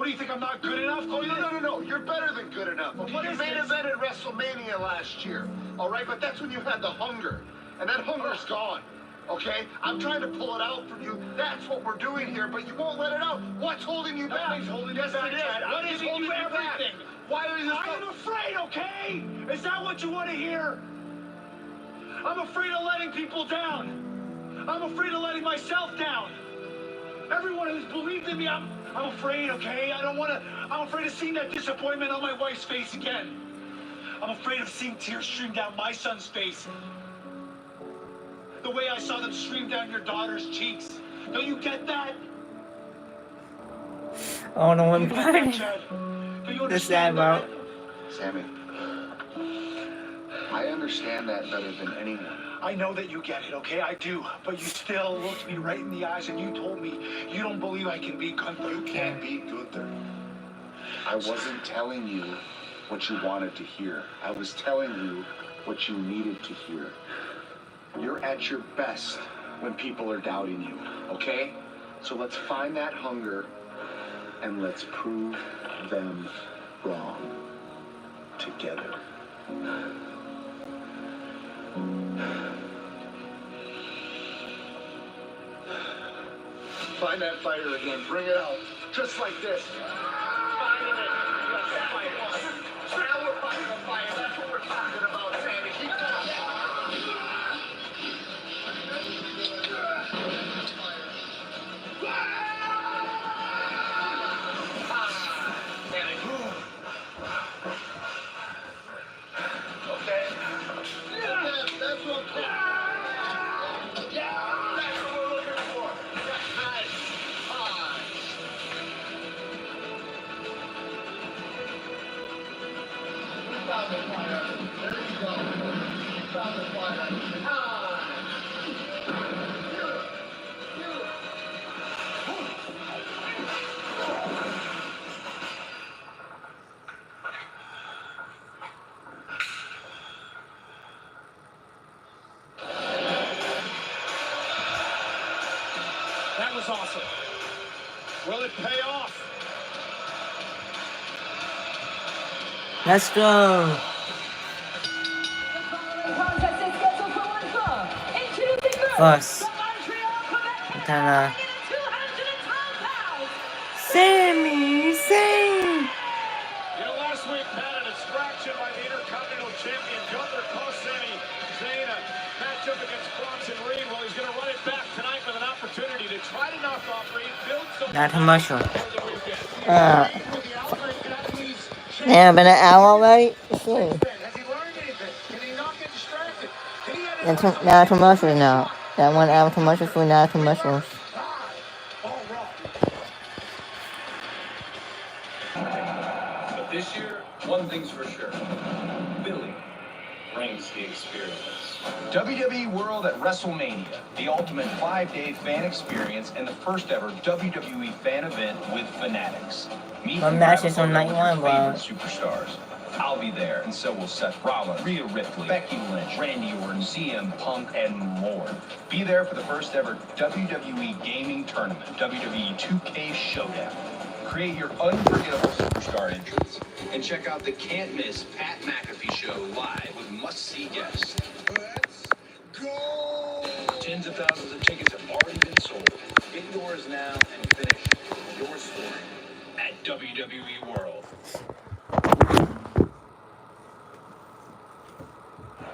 do you think, I'm not good enough? Oh, no. You're better than good enough. Okay? You main evented WrestleMania last year, all right? But that's when you had the hunger, and that hunger's gone, okay? I'm trying to pull it out from you. That's what we're doing here, but you won't let it out. What's holding you back? Nothing's holding you back, Chad. What is holding you back? Why are you so... I'm afraid, okay? Is that what you want to hear? I'm afraid of letting people down. I'm afraid of letting myself down. Everyone who's believed in me, I'm afraid, okay? I'm afraid of seeing that disappointment on my wife's face again. I'm afraid of seeing tears stream down my son's face. The way I saw them stream down your daughter's cheeks. Don't you get that? Oh no, I'm Do you understand that? Sammy, I understand that better than anyone. I know that you get it, okay? I do. But you still looked me right in the eyes and you told me you don't believe I can beat Gunther. You can't beat Gunther. I wasn't telling you what you wanted to hear. I was telling you what you needed to hear. You're at your best when people are doubting you, okay? So let's find that hunger and let's prove them wrong together. Find that fire again. Bring it out. Just like this. Finding it. That's the fire. Now we're finding the fire. That's what we're talking about, Sammy. Keep going. Okay. That's what I'm talking about. That's what we're looking for. Nice. Found the fire. There you go. Found the fire. That was awesome. Will it pay off? Let's go. The following contest is scheduled for one fall. Introducing First. from Montreal, Quebec, Montana. weighing in at 212 pounds. Sami Zayn. Not commercial. Yeah, been an hour already? Shit. Now commercials now. That 1 hour commercial for now commercials. But this year, one thing's for sure. Billy brings the experience. WWE World at WrestleMania, the ultimate 5-day fan experience and the first ever WWE fan event with fanatics. Meet My and match grab a is on photo night with one, your bro. favorite superstars. I'll be there, and so will Seth Rollins, Rhea Ripley, Becky Lynch, Randy Orton, CM Punk, and more. Be there for the first ever WWE gaming tournament, WWE 2K Showdown. Create your unforgettable superstar entrance and check out the can't-miss Pat McAfee show live with must-see guests. Let's go! Tens of thousands of tickets have already been sold. Get yours now and finish your story at WWE World.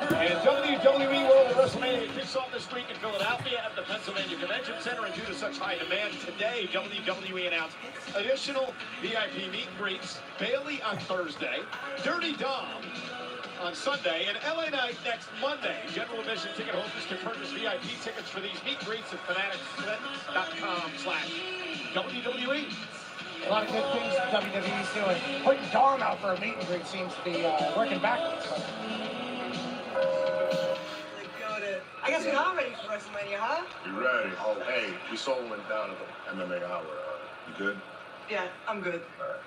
And WWE World at WrestleMania kicks off this week in Philadelphia at the Pennsylvania Convention Center. And due to such high demand, today WWE announced additional VIP meet and greets. Bailey on Thursday, Dirty Dom on Sunday, and LA Knight next Monday. General admission ticket holders can purchase VIP tickets for these meet and greets at fanatics.com/WWE. A lot of good things WWE's doing. Putting Dom out for a meet and greet seems to be working backwards. I guess we are ready for WrestleMania, huh? You ready? Oh, hey, we saw what went down at the MMA hour. You good? Yeah, I'm good.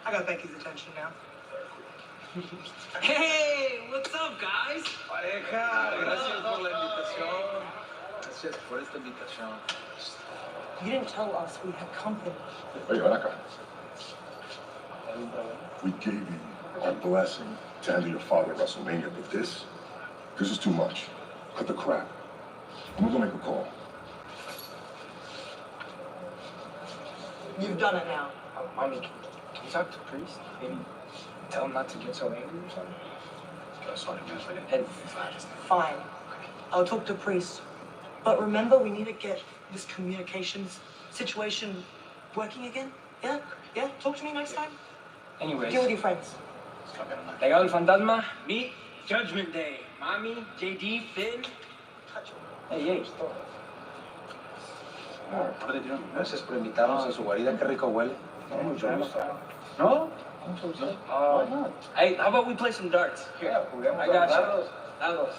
I got Becky's attention now. Hey, what's up, guys? Pareja, gracias por la invitación. Gracias por esta invitación. You didn't tell us we had company. Oye, ven acá. We gave you our blessing to handle your father at WrestleMania, but this is too much. Cut the crap. I'm gonna make a call. You've done it now. Mommy, can you talk to the priest? Maybe tell him not to get so angry or something? Hey, Fine. I'll talk to Priest. But remember, we need to get this communications situation working again? Yeah? Yeah? Talk to me next time? anyways, Deal with your friends. Legado del Fantasma, meet Judgment Day. Mommy, JD, Finn. Hey. Gracias por invitarnos a su guarida, qué rico huele. No? Hey, how about we play some darts? Here, I got you. Dados.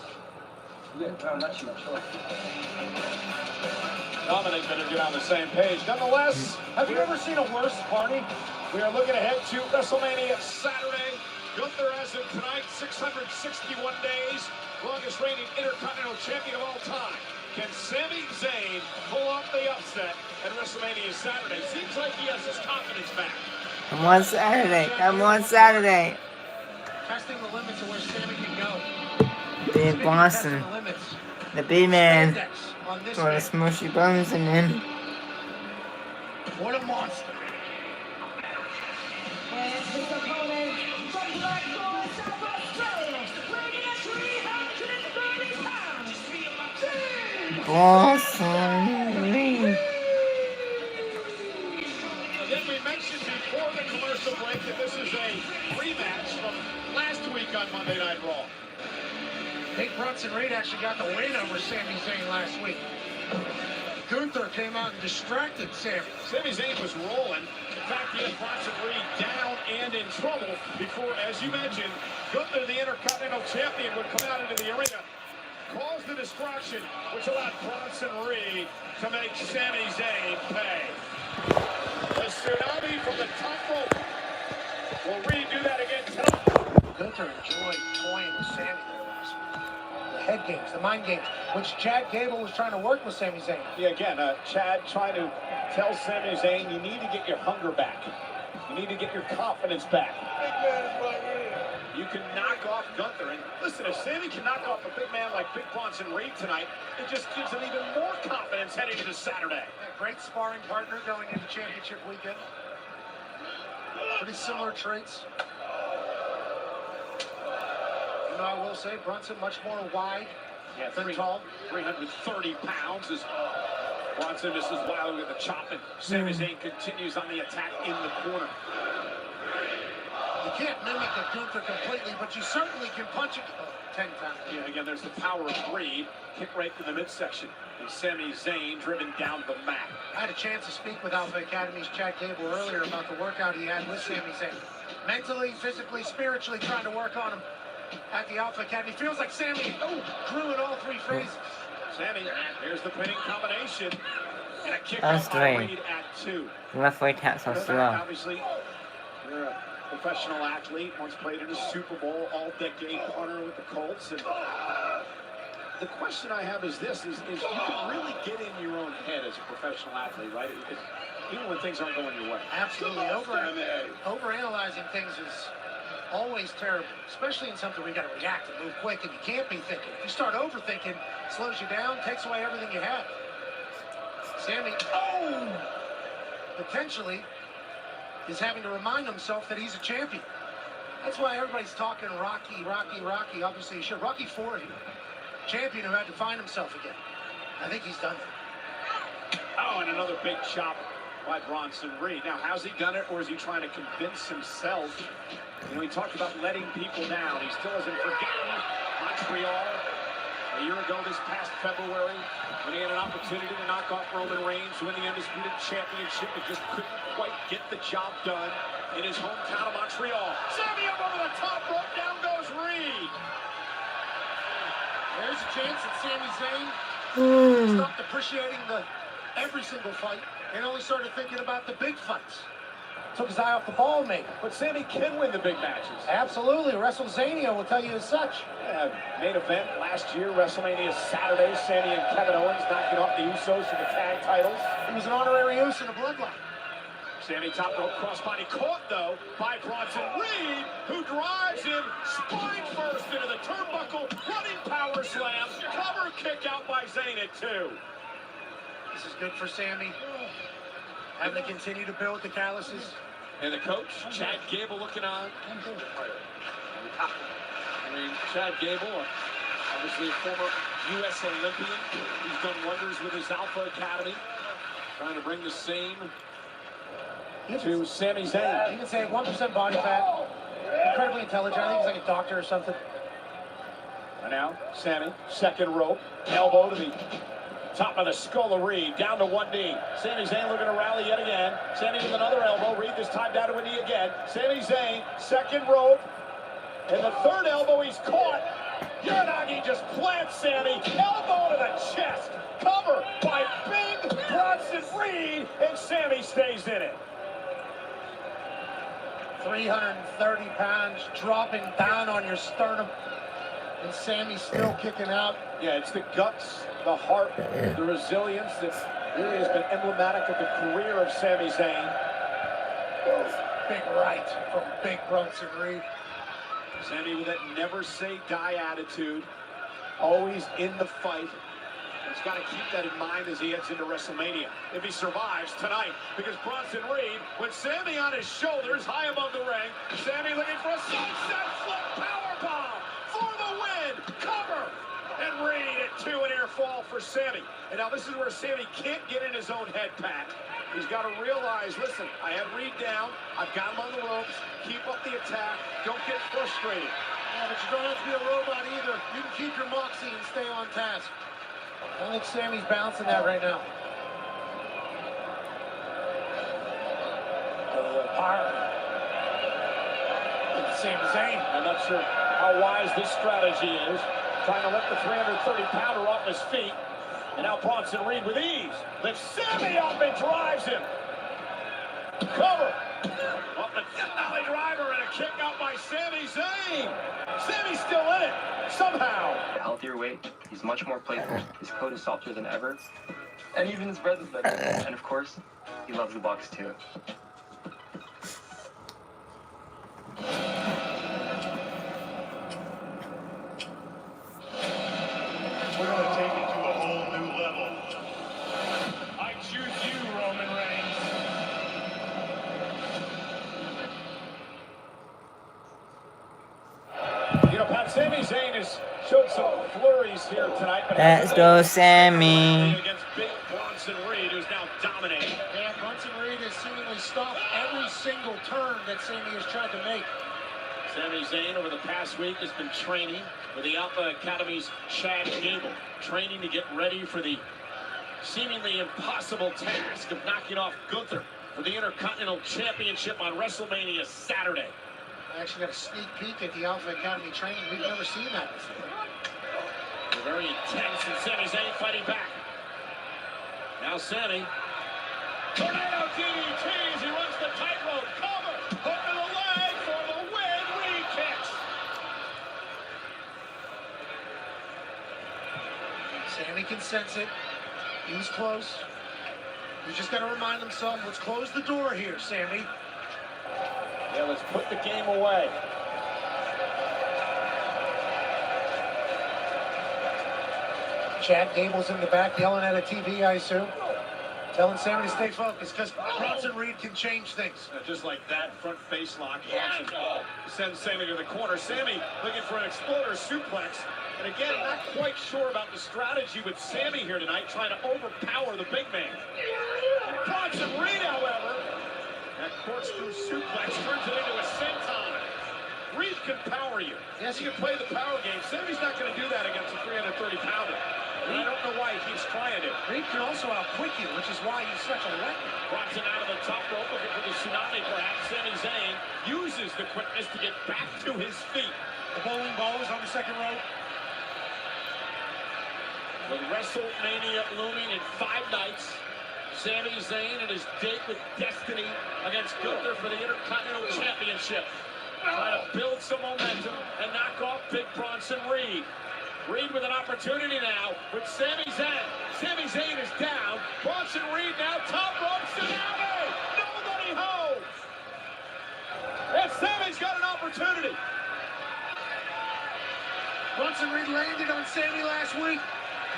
Dominic better get on the same page. Nonetheless, have you ever seen a worse party? We are looking ahead to WrestleMania Saturday. Gunther as of tonight, 661 days, longest reigning Intercontinental Champion of all time. Can Sami Zayn pull off the upset at WrestleMania Saturday? Seems like he has his confidence back. Come on Saturday. Come on Saturday. Testing the limits of where Sammy can go. Big Boston. The B-Man. On this Or the smushy bones in him. What a monster. And his opponent from Blackpool, South Australia, weighing at 330 pounds, Boston. Again, we mentioned before the commercial break that this is a rematch from last week on Monday Night Raw. Big Bronson Reed actually got the win over Sami Zayn last week. Gunther came out and distracted Sami. Sami Zayn was rolling. In fact, he had Bronson Reed down and in trouble before, as you mentioned, Gunther, the Intercontinental Champion, would come out into the arena, caused the distraction, which allowed Bronson Reed to make Sami Zayn pay. The tsunami from the top rope. Will Reed do that again tonight? Gunther enjoyed toying with Sami there last week. The head games, the mind games, which Chad Gable was trying to work with Sami Zayn. Yeah, again, Chad trying to tell Sami Zayn, you need to get your hunger back. You need to get your confidence back. You can knock off Gunther. And listen, if Sami can knock off a big man like Big Bronson Reed tonight, it just gives him even more confidence heading into Saturday. A great sparring partner going into championship weekend. Pretty similar traits. You know, I will say, Brunson much more wide than tall. 330 pounds is Bronson misses wildly with the chop, and Sami Zayn continues on the attack in the corner. You can't mimic a Gunther completely, but you certainly can punch it 10 times. Yeah, again, there's the power of three. Kick right to the midsection. And Sami Zayn driven down the mat. I had a chance to speak with Alpha Academy's Chad Gable earlier about the workout he had with Sami Zayn. Mentally, physically, spiritually trying to work on him at the Alpha Academy. Feels like Sami grew in all three phases. Sami, here's the pinning combination. And a kick That's out by three. Reed at 2. The referee taps on slow. Obviously, you're a professional athlete, once played in a Super Bowl, all-decade punter with the Colts. And the question I have is this, is you can really get in your own head as a professional athlete, right? Even when things aren't going your way. Absolutely. Overanalyzing things is always terrible, especially in something where you got to react and move quick, and you can't be thinking. If you start overthinking, it slows you down, takes away everything you have. Sami, potentially is having to remind himself that he's a champion. That's why everybody's talking Rocky. Obviously, he should. Rocky IV here. Champion who had to find himself again. I think he's done it. Oh, and another big chop by Bronson Reed. Now, how's he done it, or is he trying to convince himself? You know, he talked about letting people down. He still hasn't forgotten Montreal a year ago this past February when he had an opportunity to knock off Roman Reigns, win the Undisputed Championship, and just couldn't quite get the job done in his hometown of Montreal. Sami up over the top rope, down goes Reed. There's a chance that Sami Zayn stopped appreciating every single fight and only started thinking about the big fights. Took his eye off the ball, maybe. But Sami can win the big matches. Absolutely. WrestleZania will tell you as such. Yeah, main event last year, WrestleMania Saturday, Sami and Kevin Owens knocking off the Usos for the tag titles. He was an honorary Uso in the bloodline. Sami top rope crossbody caught, though, by Bronson Reed, who drives him spine first into the turnbuckle, running power slam, cover kick out by Zayn at 2. This is good for Sami. Having to continue to build the calluses. And the coach, Chad Gable, looking on. I mean, Chad Gable, obviously a former U.S. Olympian. He's done wonders with his Alpha Academy, trying to bring the same to Sami Zayn. You can say 1% body fat. Incredibly intelligent. I think he's like a doctor or something. And now, Sami, second rope, elbow to the top of the skull of Reed, down to one knee. Sami Zayn looking to rally yet again. Sami with another elbow. Reed this time down to a knee again. Sami Zayn, second rope. And the third elbow he's caught. Uranagi just plants Sami. Elbow to the chest. Cover by big Bronson Reed. And Sami stays in it. 330 pounds dropping down on your sternum. And Sami's still kicking out. Yeah, it's the guts, the heart, the resilience that really has been emblematic of the career of Sami Zayn. Big right from big Bronson Reed. Sami with that never say die attitude, always in the fight. He's got to keep that in mind as he heads into WrestleMania, if he survives tonight. Because Bronson Reed, with Sami on his shoulders, high above the ring, Sami looking for a sunset flip powerbomb for the win. Cover! And Reed at 2, an air fall for Sami. And now this is where Sami can't get in his own head, Pat. He's got to realize, listen, I have Reed down. I've got him on the ropes. Keep up the attack. Don't get frustrated. Yeah, but you don't have to be a robot either. You can keep your moxie and stay on task. I think Sami's bouncing that right now. Power. Sami Zayn. I'm not sure how wise this strategy is. Trying to let the 330-pounder off his feet. And now Bronson Reed with ease lifts Sami up and drives him. Cover. Up the Denali driver and a kick out by Sami Zayn. Sami's still in it, somehow. A healthier weight, he's much more playful. His coat is softer than ever. And even his breath is better. And of course, he loves the box too. We're going to take it to a whole new level. I choose you, Roman Reigns. You know, Pat, Sami Zayn has showed some flurries here tonight. But Let's go, Sami. against big Bronson Bronson Reed, who's now dominating. Yeah, Bronson Reed has seemingly stopped every single turn that Sammy has tried to make. Sami Zayn over the past week has been training with the Alpha Academy's Chad Gable, training to get ready for the seemingly impossible task of knocking off Gunther for the Intercontinental Championship on WrestleMania Saturday. I actually got a sneak peek at the Alpha Academy training. We've never seen that before. They're very intense, and Sami Zayn fighting back. Now Sami. Tornado DDT as he runs the tightrope. Cover. Hook to the leg for the win. Reed kicks. Sammy can sense it. He was close. He's just got to remind himself, let's close the door here, Sammy. Yeah, let's put the game away. Chad Gable's in the back yelling at a TV, I assume. Telling Sammy to stay focused because Bronson Reed can change things. Just like that, front face lock launches, sends Sammy to the corner. Sammy looking for an exploder suplex. And again, not quite sure about the strategy with Sammy here tonight, trying to overpower the big man. And Bronson Reed, however, that corkscrew suplex turns it into a senton. Reed can power you. Yes, he can play the power game. Sammy's not going to do that against a 330-pounder. And I don't know why he keeps trying it. Reed can also outquick you, which is why he's such a weapon. Bronson out of the top rope, looking for the tsunami perhaps. Sami Zayn uses the quickness to get back to his feet. The bowling ball is on the second rope. With WrestleMania looming in 5 nights, Sami Zayn and his date with Destiny against Gunther for the Intercontinental Championship. Trying to build some momentum and knock off Big Bronson Reed. Reed with an opportunity now with Sami Zayn. Sami Zayn is down. Bronson Reed now top rope tsunami. Nobody home. And Sami's got an opportunity. Bronson Reed landed on Sammy last week.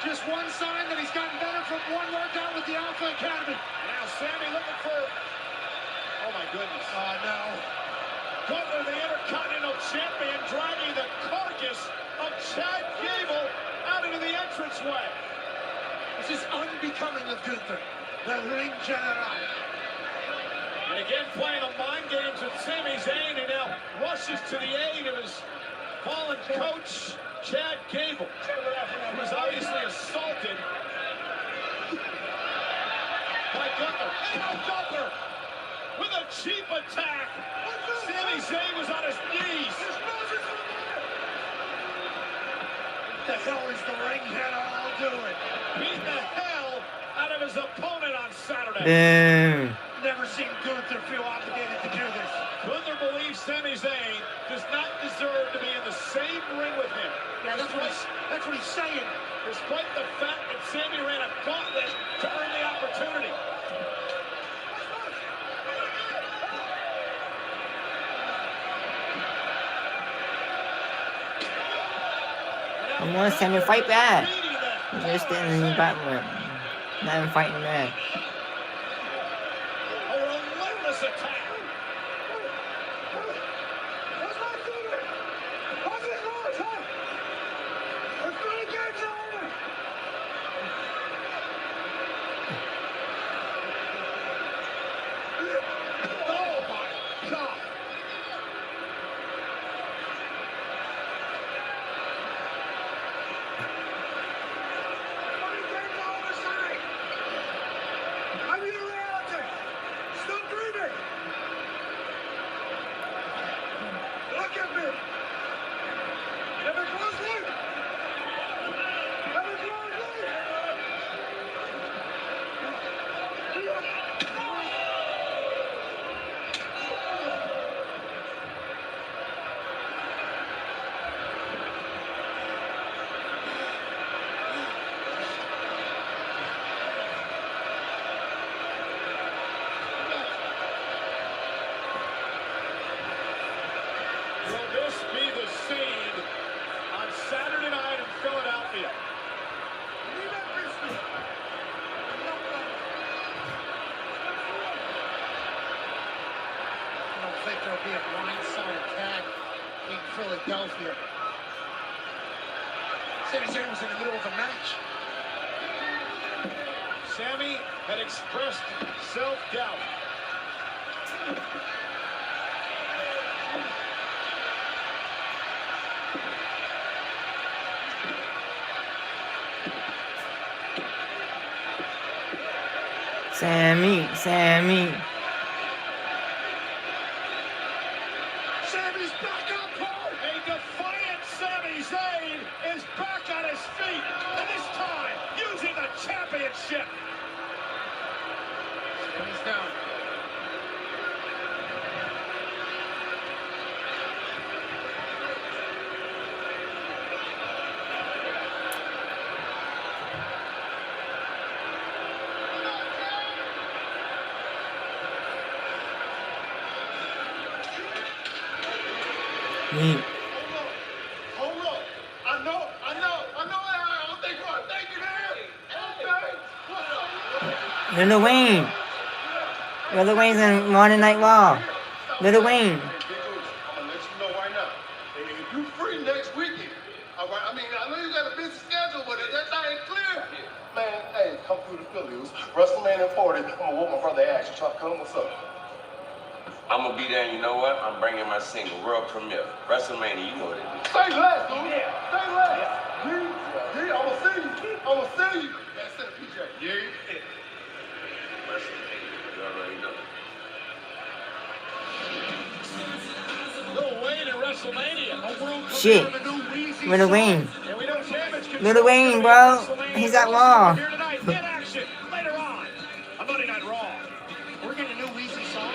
Just one sign that he's gotten better from one workout with the Alpha Academy. Now Sammy looking for... Oh my goodness. No. Gunther, the Intercontinental Champion, dragging the carcass of Chad Gable out into the entranceway. This is unbecoming of Gunther, the ring general. And again playing the mind games with Sami Zayn, who now rushes to the aid of his fallen coach, Chad Gable, who was obviously assaulted by Gunther. And now Gunther with a cheap attack. Sami Zayn was on his knees. What the hell is the ring general doing? Beat the hell out of his opponent on Saturday. Never seen Gunther feel obligated to do this. Gunther believes Sami Zayn does not deserve to be in the same ring with him. Yeah, that's what he's saying. Despite the fact that Sami ran a gauntlet to earn the opportunity. I want Sami to fight back. Just in the battle. Not even fighting back. A relentless attack. There'll be a blindside attack in Philadelphia. Sami Zayn was in the middle of a match. Sammy had expressed self-doubt. Sammy. Sammy's back up, Paul! A defiant Sami Zayn is back on his feet, and this time using the championship. Sammy's down. Me. Hold up. I know. I don't think I'm thinking here. Okay. What's up? Little Wayne. Little Wayne's in Monday Night Raw. Little Wayne. Hey, Big Oos, I'm gonna let you know right now. Hey, if you free next weekend, all right? I mean, I know you got a busy schedule, but if that thing clear, man, hey, come through the Phillies. WrestleMania 40. I'm gonna whoop my brother ass. You try to come? What's up? I'm gonna be there, and you know what? I'm bringing my single world premiere. WrestleMania, you know what it is. Say less, dude. Yeah. Say less. Yeah, I'm gonna see you. That's it, PJ. Yeah. WrestleMania, you already know. Little Wayne at WrestleMania. A world Shit. premiere of a new Weezy Little song. Wayne. And we know Damage Control Little Wayne, is gonna be bro. at WrestleMania. He's at Also Raw. here tonight in action later on Monday Night Raw. We're getting a new Weezy song.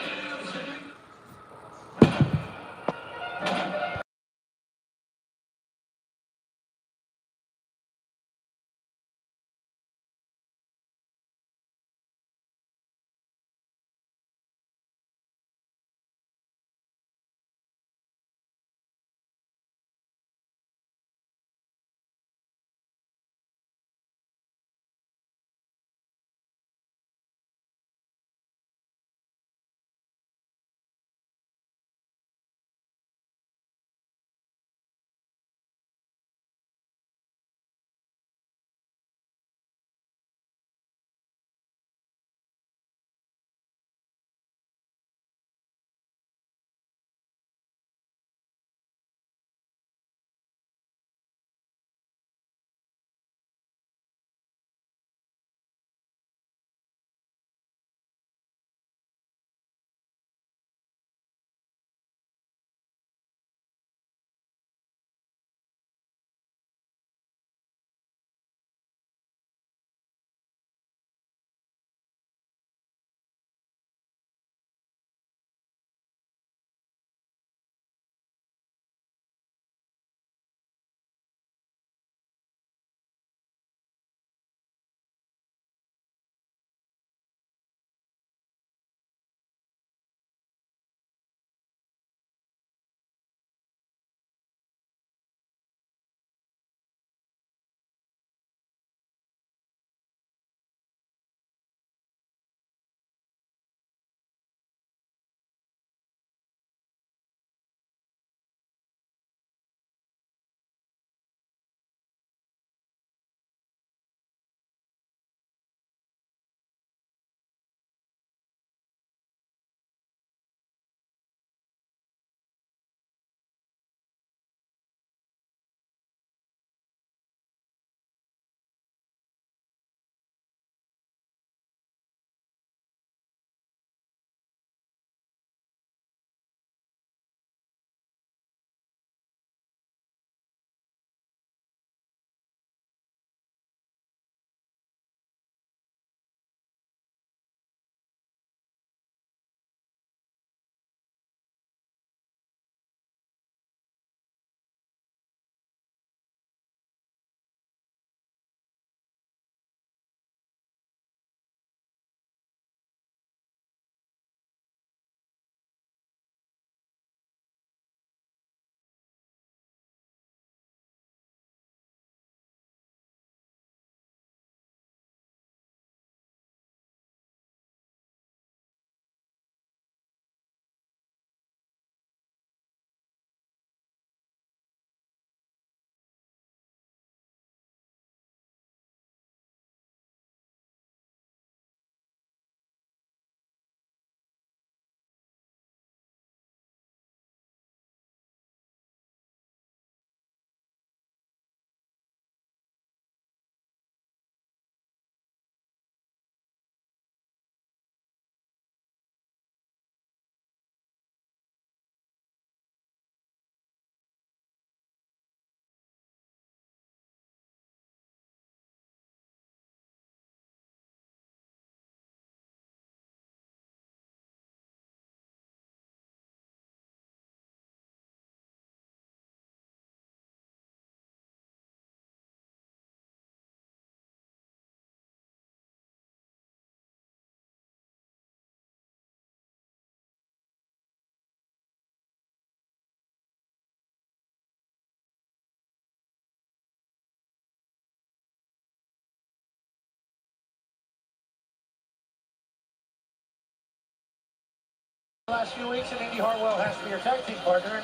last few weeks, and Indy Hartwell has to be your tag team partner.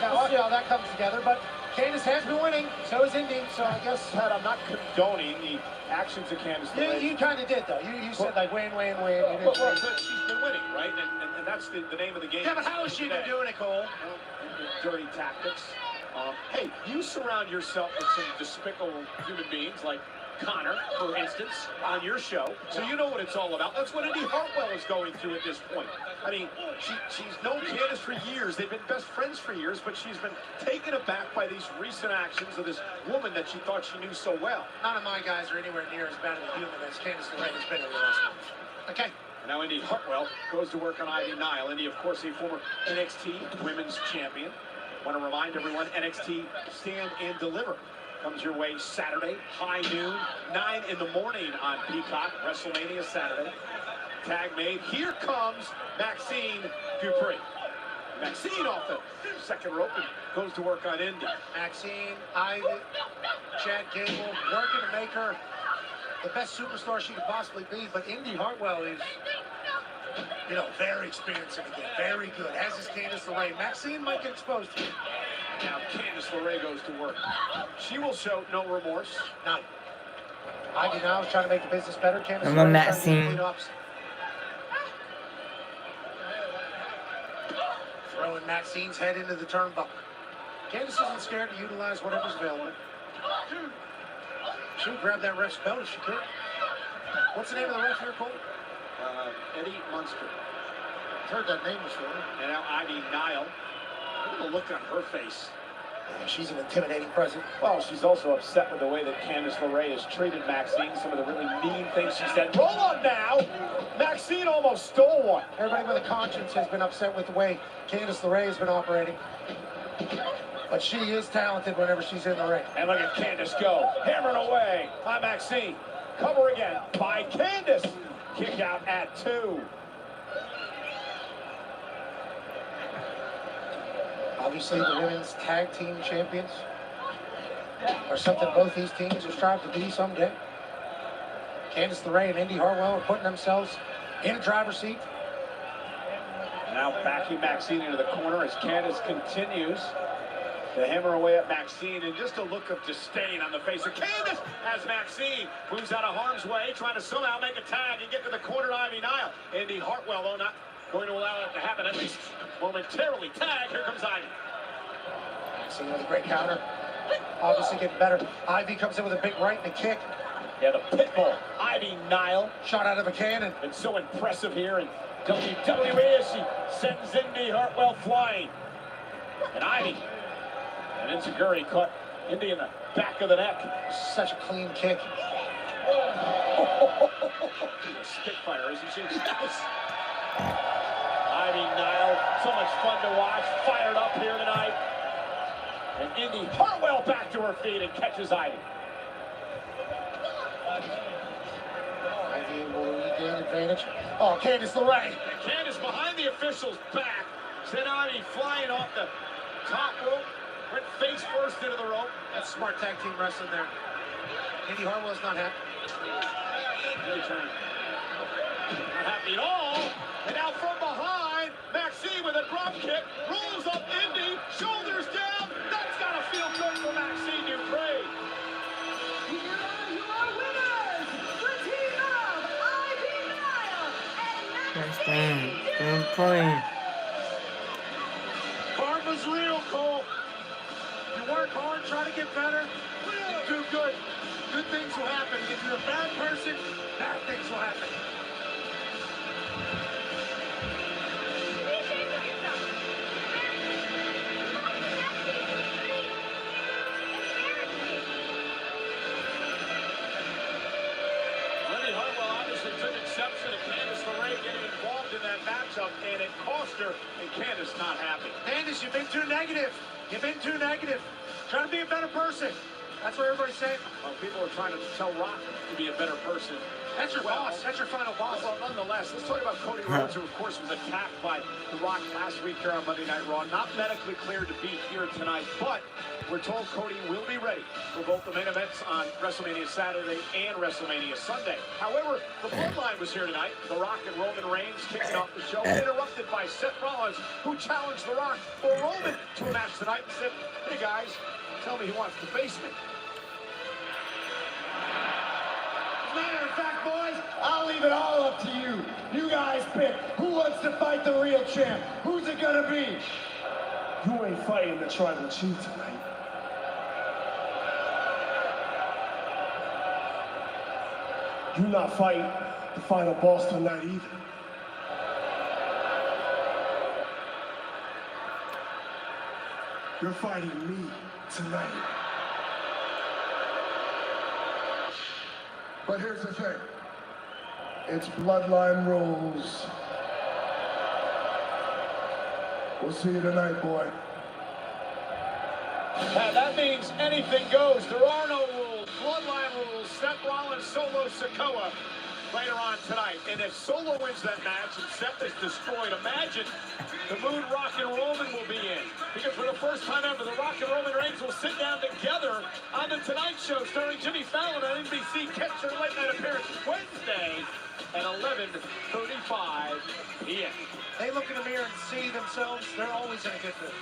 And we'll see how that comes together. But Candice has been winning, so is Indy. So I guess I'm not condoning the actions of Candice LeRae. you kind of did, though. You said like win. Well, but she's been winning, right? And that's the name of the game. Yeah, but how has she been doing it, Cole? Dirty tactics. Hey, you surround yourself with some despicable human beings like Connor, for instance, on your show, so you know what it's all about. That's what Indy Hartwell is going through at this point. I mean, she's known Candice for years. They've been best friends for years, but she's been taken aback by these recent actions of this woman that she thought she knew so well. None of my guys are anywhere near as bad of a human as Candice LeRae has been over the last month. Okay. Now Indy Hartwell goes to work on Ivy Nile. Indy, of course, a former NXT Women's Champion. Want to remind everyone, NXT Stand and Deliver comes your way Saturday, high noon, 9 in the morning on Peacock, WrestleMania Saturday. Tag made. Here comes Maxine Dupree. Maxine off the second rope and goes to work on Indy. Maxine, Ivy, Chad Gable, working to make her the best superstar she could possibly be. But Indy Hartwell is, very experienced in the game. Very good, as is Candice LeRae. Maxine might get exposed to it. Now Candice LeRae goes to work. She will show no remorse. None. Ivy now is trying to make the business better. Candice I'm LeRae on that trying to do the scene. cleanups. Throwing Maxine's head into the turnbuckle. Candice isn't scared to utilize whatever's available. She would grab that ref's belt if she could. What's the name of the ref here, Cole? Eddie Munster. I've heard that name before. And now Ivy Nile. Look at the look on her face. Yeah, she's an intimidating presence. Well, she's also upset with the way that Candice LeRae has treated Maxine. Some of the really mean things she said. Roll on now! Maxine almost stole one. Everybody with a conscience has been upset with the way Candice LeRae has been operating. But she is talented whenever she's in the ring. And look at Candice go. Hammering away by Maxine. Cover again by Candice. Kick out at 2. Obviously, the women's tag team champions are something both these teams will strive to be someday. Candice LeRae and Indy Hartwell are putting themselves in a driver's seat. Now backing Maxine into the corner as Candice continues to hammer away at Maxine, and just a look of disdain on the face of Candice as Maxine moves out of harm's way, trying to somehow make a tag and get to the corner to Ivy Nile. Indy Hartwell, though, not going to allow that to happen, at least momentarily. Tag, here comes Ivy. Maxine with a great counter. Obviously getting better. Ivy comes in with a big right and a kick. Yeah, the pit bull, Ivy Nile. Shot out of a cannon. Been so impressive here in WWE as she sends Indy Hartwell flying. And Ivy, and Enziguri caught Indy in the back of the neck. Such a clean kick. She's a spitfire, isn't she? Ivy Nile, so much fun to watch. Fired up here tonight. And Indy Hartwell back to her feet and catches Ivy. Ivy will regain advantage. Oh, Candice LeRae. And Candice behind the official's back. Sent Ivy flying off the top rope. Went face first into the rope. That's smart tag team wrestling there. Indy Hartwell's not happy. Not happy at all. And now from behind, Maxine with a drop kick. Rolls up Indy. Shoulders down. That's got to feel good for Maxine Dupree. Here are your winners, the team of Ivy Nile and Maxine. Karma's real, Cole. You work hard, try to get better, you do good. Good things will happen. If you're a bad person, bad things will happen. Indy Hartwell obviously took exception to Candice LeRae getting involved in that matchup, and it cost her, and Candice not happy. Candice, you've been too negative. You've been too negative. Try to be a better person. That's what everybody's saying. Well, people are trying to tell Rock to be a better person That's your boss. That's your final boss. Well, nonetheless, let's talk about Cody Rhodes, who, of course, was attacked by The Rock last week here on Monday Night Raw. Not medically cleared to be here tonight, but we're told Cody will be ready for both the main events on WrestleMania Saturday and WrestleMania Sunday. However, the Bloodline was here tonight. The Rock and Roman Reigns kicking off the show, interrupted by Seth Rollins, who challenged The Rock or Roman to a match tonight and said, "Hey, guys, tell me who wants to face me." Matter of fact, boys, I'll leave it all up to you. You guys pick who wants to fight the real champ. Who's it gonna be? You ain't fighting the tribal chief tonight. You're not fighting the final boss tonight either. You're fighting me tonight. But here's the thing. It's Bloodline rules. We'll see you tonight, boy. And that means anything goes. There are no rules. Bloodline rules. Seth Rollins, Solo Sikoa later on tonight. And if Solo wins that match and Seth is destroyed, imagine the mood Rock and Roman will be in. Because for the first time ever, the Rock and Roman Reigns will sit down together on the Tonight Show starring Jimmy Fallon on NBC. Catch their late night appearance Wednesday at 11:35 p.m. They look in the mirror and see themselves, they're always in a good mood.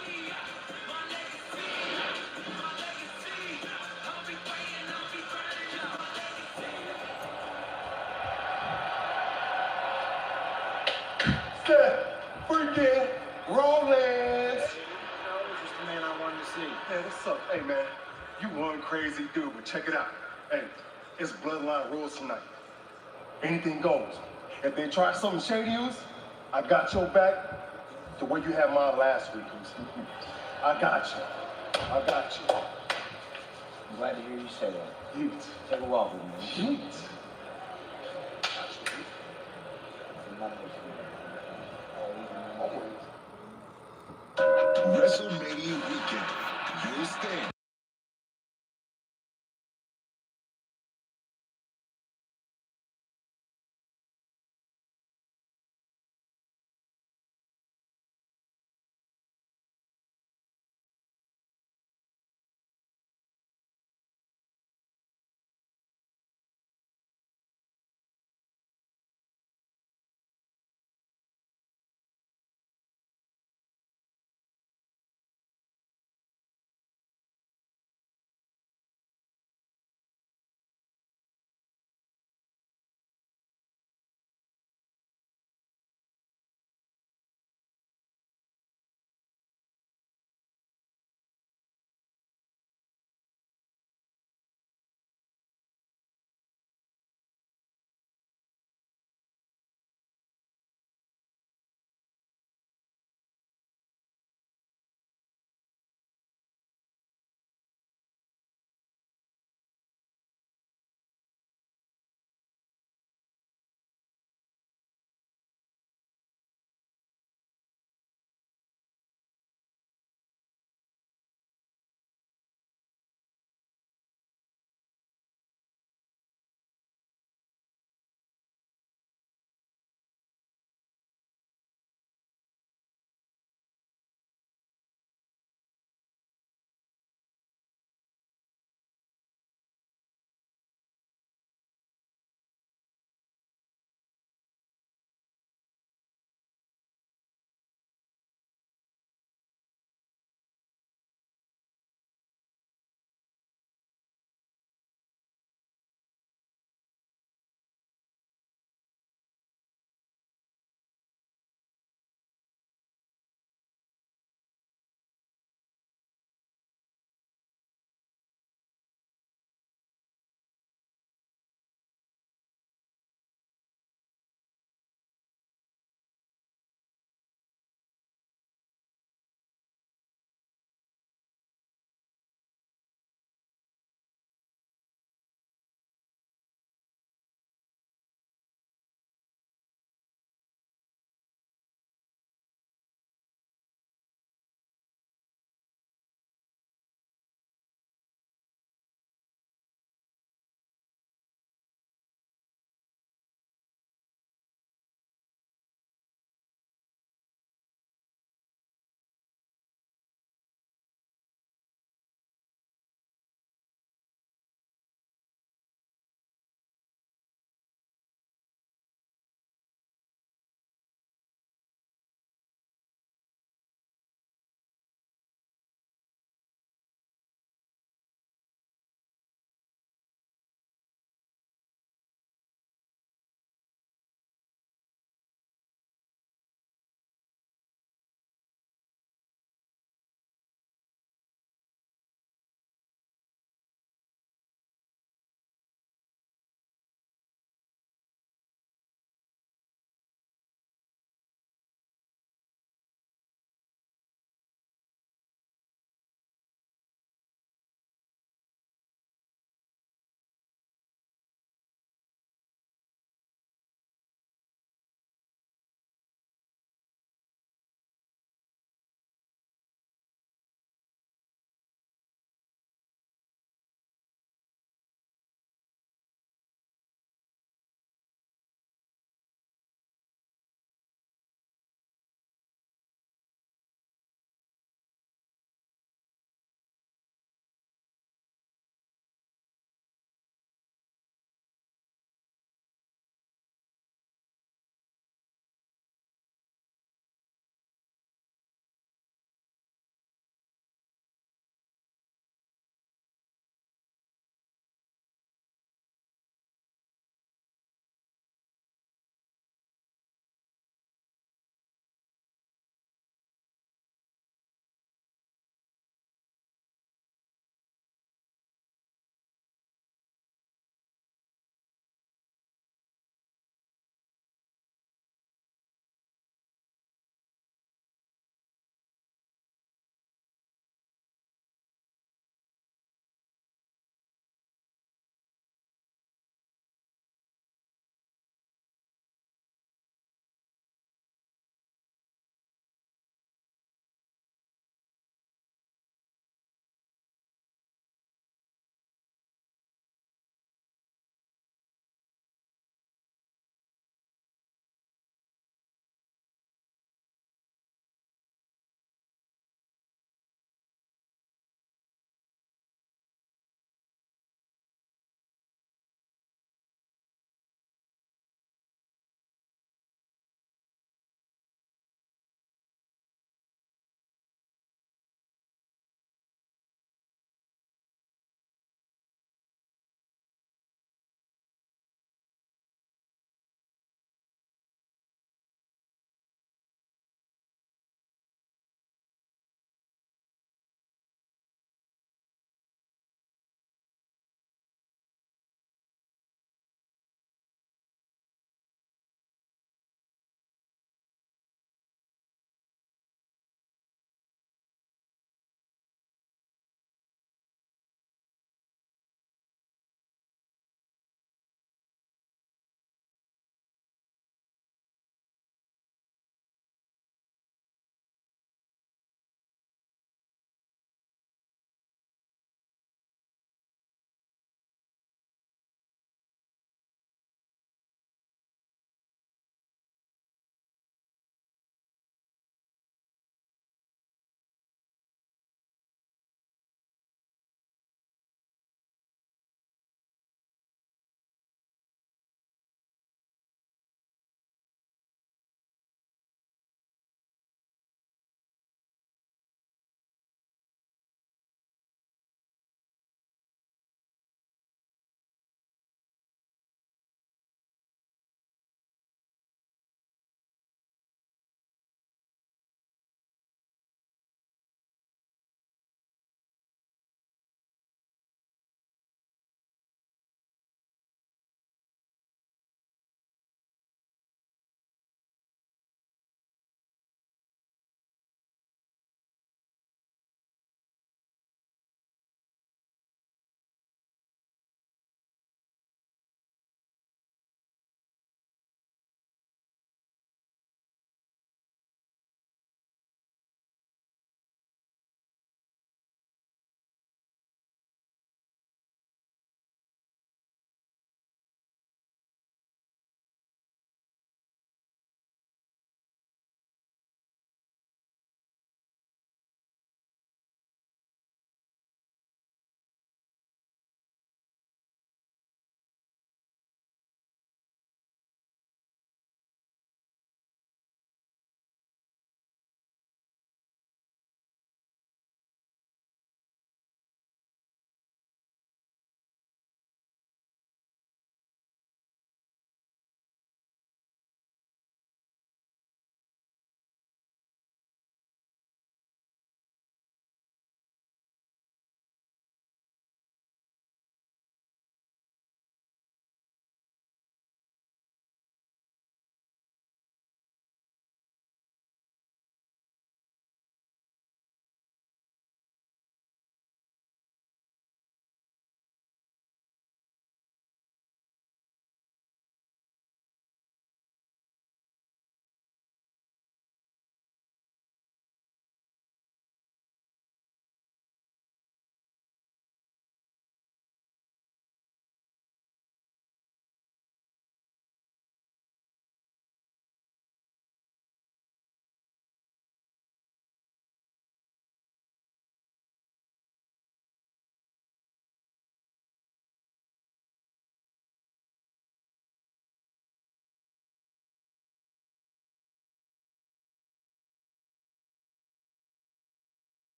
Seth freaking Rollins! Just the man I wanted to see. Hey, what's up? Hey, man, you one crazy dude, but check it out. Hey, it's Bloodline rules tonight. Anything goes. If they try something shady to us, I got your back the way you had mine last week. I got you. I got you. I'm glad to hear you say that. Yeet. Take a walk with me. Yeet. WrestleMania weekend. You'll stand.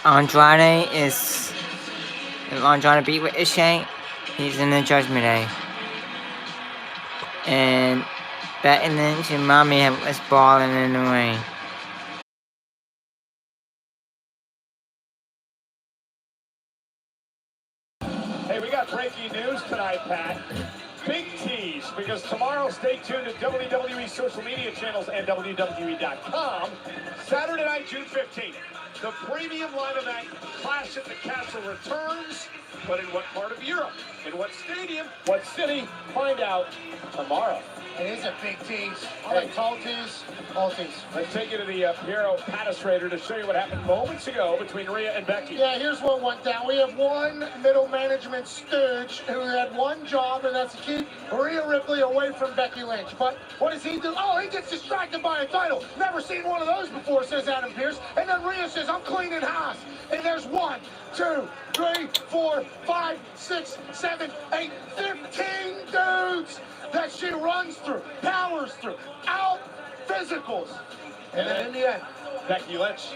Andrade is... If Andrade beat with Ishay, he's in the Judgment Day. And Becky Lynch and Mommy was balling in the ring. Hey, we got breaking news tonight, Pat. Big tease, because tomorrow, stay tuned to WWE social media channels and WWE.com. Saturday night, June 15th, the premium live event, Clash at the Castle, returns. But in what part of Europe? In what stadium? What city? Find out tomorrow. It is a big tease. I like tall tease, all tease. Let's take you to the Piero Patastrator to show you what happened moments ago between Rhea and Becky. Yeah, here's what went down. We have one middle management stooge who had one job, and that's to keep Rhea Ripley away from Becky Lynch. But what does he do? Oh, he gets distracted by a title. Never seen one of those before, says Adam Pearce. And then Rhea says, I'm cleaning house. And there's 1, 2, 3, 4, 5, 6, 7, 8, 15 dudes that she runs through, powers through, out physicals. And then in the end, Becky Lynch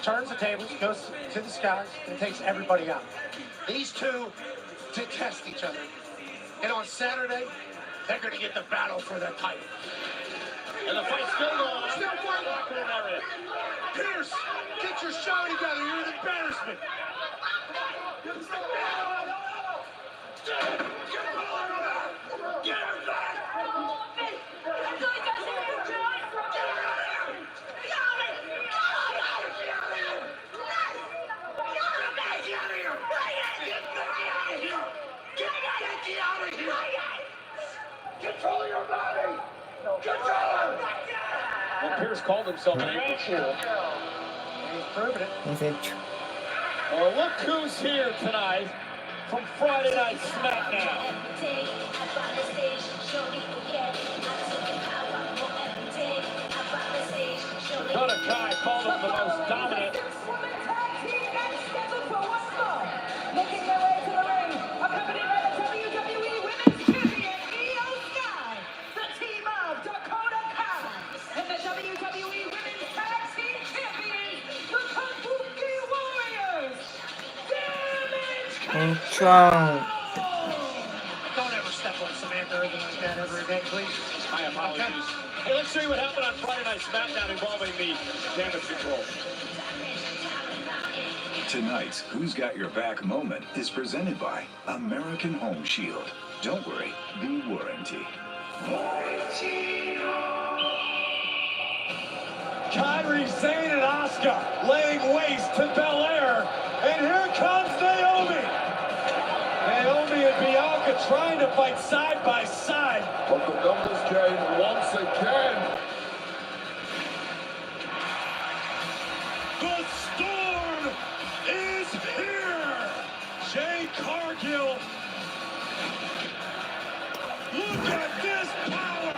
turns the tables, goes to the skies, and takes everybody out. These two detest each other. And on Saturday, they're going to get the battle for the title. And the fight's still going on. Still fighting. Locker room area. Pierce, get your show together. You're an embarrassment. Get her back! Control your body! Control her! Well, Pierce called himself an April Fool. He's proving it. He said, Well, look who's here tonight from Friday Night SmackDown. Dakota Kai called him the most dominant. Making their way to the ring, accompanied by the WWE Women's Champion, Io Sky, the team of Dakota Kai, and the WWE Women's Tag Team Champions, the Kabuki Warriors, Control. Don't ever step on Samantha Irvin like that ever again, please. My apologies. Hey, let's show you what happened on Friday Night SmackDown involving the Damage Control. Tonight's Who's Got Your Back moment is presented by American Home Shield. Don't worry, be warranty. Kairi Sane and Asuka laying waste to Belair. And here comes Naomi. Naomi and Bianca trying to fight side by side. But the numbers game once again. The storm is here. Jade Cargill. Look at this power.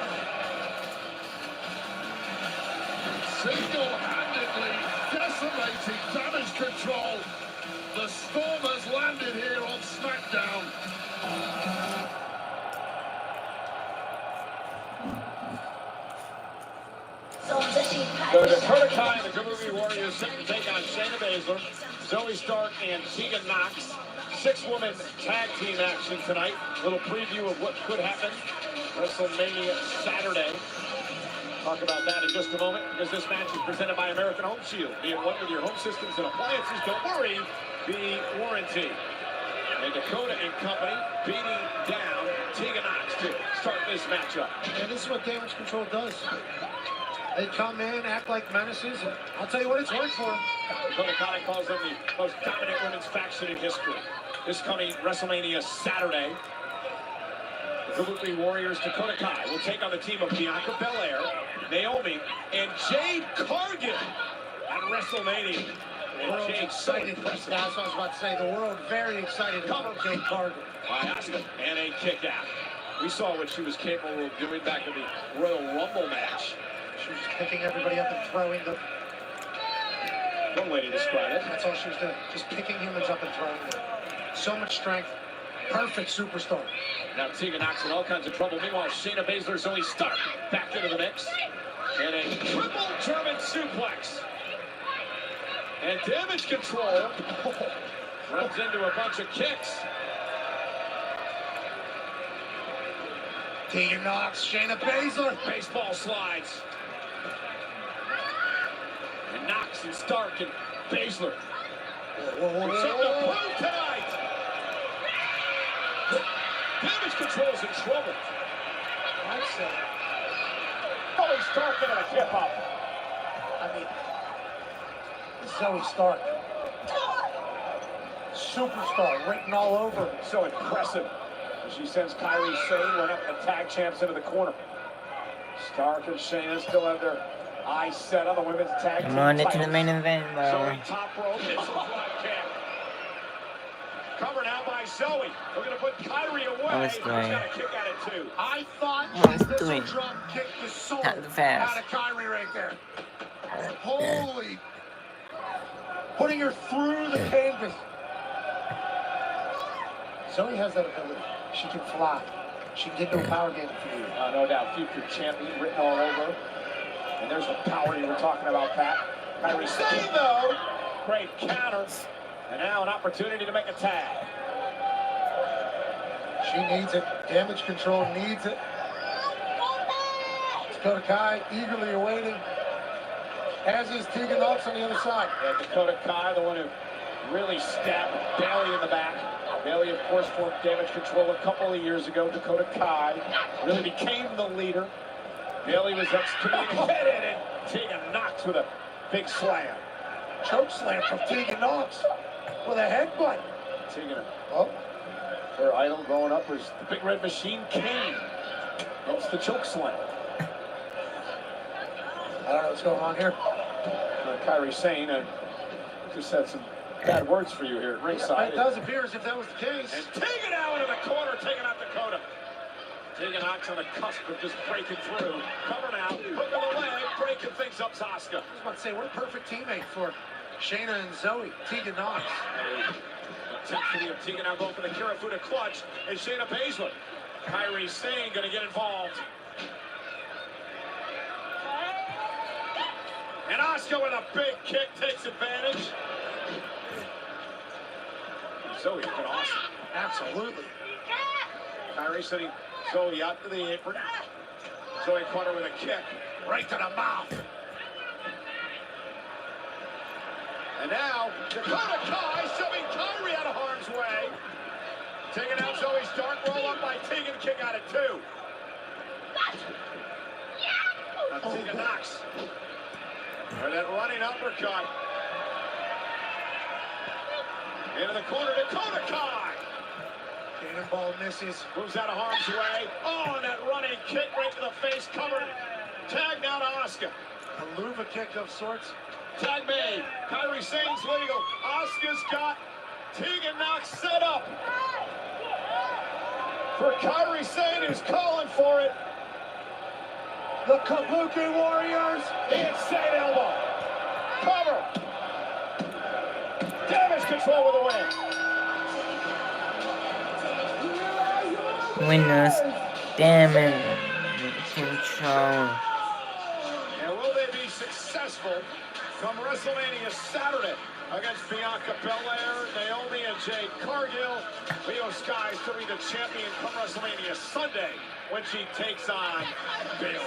Single-handedly decimating Damage Control. The storm has landed here on SmackDown. So Dakota Kai and the Kabuki Warriors sit and take on Shayna Baszler, Zoe Stark, and Tegan Knox. 6-woman tag team action tonight. A little preview of what could happen WrestleMania Saturday. Talk about that in just a moment, because this match is presented by American Home Shield. Be at one with your home systems and appliances. Don't worry, be warranty. And Dakota and company beating down Tegan Knox to start this matchup. And this is what Damage Control does. They come in, act like menaces, and I'll tell you what, it's worked for them. Dakota Kai calls them the most dominant women's faction in history. This coming WrestleMania Saturday, the Kabuki Warriors, Dakota Kai will take on the team of Bianca Belair, Naomi, and Jade Cargill at WrestleMania. The world's excited. That's what I was about to say. The world very excited about Jade Cargill. By Asuka, and a kick out. We saw what she was capable of doing back in the Royal Rumble match. She was picking everybody up and throwing them. One way to describe it. That's all she was doing. Just picking humans up and throwing them. So much strength. Perfect superstar. Now Tegan Knox in all kinds of trouble. Meanwhile, Shayna Baszler, Zoe Stark back into the mix. And a triple German suplex. And damage control runs into a bunch of kicks. Tegan Knox, Shayna Baszler. Baseball slides. And Knox and Stark and Baszler. Something to prove tonight. Damage control's in trouble. I'd say. Zoe Stark getting a tip up. I mean, Zoe Stark. Superstar written all over. So impressive. As she sends Kairi Sane, one up the tag champs, into the corner. Stark and Shayna still have their eyes set on the women's tag team Come on into the titles. main event, bro. Zoe top rope, it's a flat kick. Cover now by Zoe. We're going to put Kairi away. Oh, She's it's got great. a kick at it too. I thought Oh, it's this doing. drum kicked the soul Not too fast. out of Kyrie right there. Holy. Putting her through the canvas. Zoe has that ability. She can fly. She can get no power game for you. No doubt, future champion written all over her. And there's the power you were talking about, Pat. Kairi Sane, though. Great counter. And now an opportunity to make a tag. She needs it. Damage control needs it. Dakota Kai eagerly awaiting. As is Tegan Knox on the other side. Yeah, Dakota Kai, the one who really stabbed Bailey in the back. Bailey, of course, formed Damage Control a couple of years ago. Dakota Kai really became the leader. Bailey was excommunicated, and Tegan Knox with a big slam. Choke slam from Tegan Knox with a headbutt. Tegan, oh, her idol growing up was the Big Red Machine Kane. That's the choke slam. I don't know what's going on here. Kairi Sane just had some bad words for you here at ringside. It does appear as if that was the case. And Tegan out into the corner, taking out Dakota. Tegan Knox on the cusp of just breaking through. Cover now, hook of the leg, breaking things up to Asuka. I was about to say, what a perfect teammate for Shayna and Zoe. Tegan Knox. Intensity of Tegan now going for the Kirifuda clutch, and Shayna Baszler. Kairi Sane going to get involved. And Asuka with a big kick takes advantage. Zoe looking awesome. Absolutely. Kairi sending Zoe out to the apron. Zoe corner with a kick right to the mouth. And now Dakota Kai shoving Kairi out of harm's way. Taking out Zoe's dark roll up by Tegan, kick out at 2. Now Tegan Knox. And that running uppercut. Into the corner, Dakota Kai. Cannonball misses. Moves out of harm's way. Oh, and that running kick right to the face, covered. Tag now to Asuka. A luva kick of sorts. Tag made. Kairi Sane's legal. Asuka's got Tegan Knox set up. For Kairi Sane, who's calling for it. The Kabuki Warriors. The insane elbow. Cover. Damage control with the win. Winners, damage control. And will they be successful come WrestleMania Saturday against Bianca Belair, Naomi, and Jade Cargill? Io Sky to be the champion come WrestleMania Sunday when she takes on Bayley.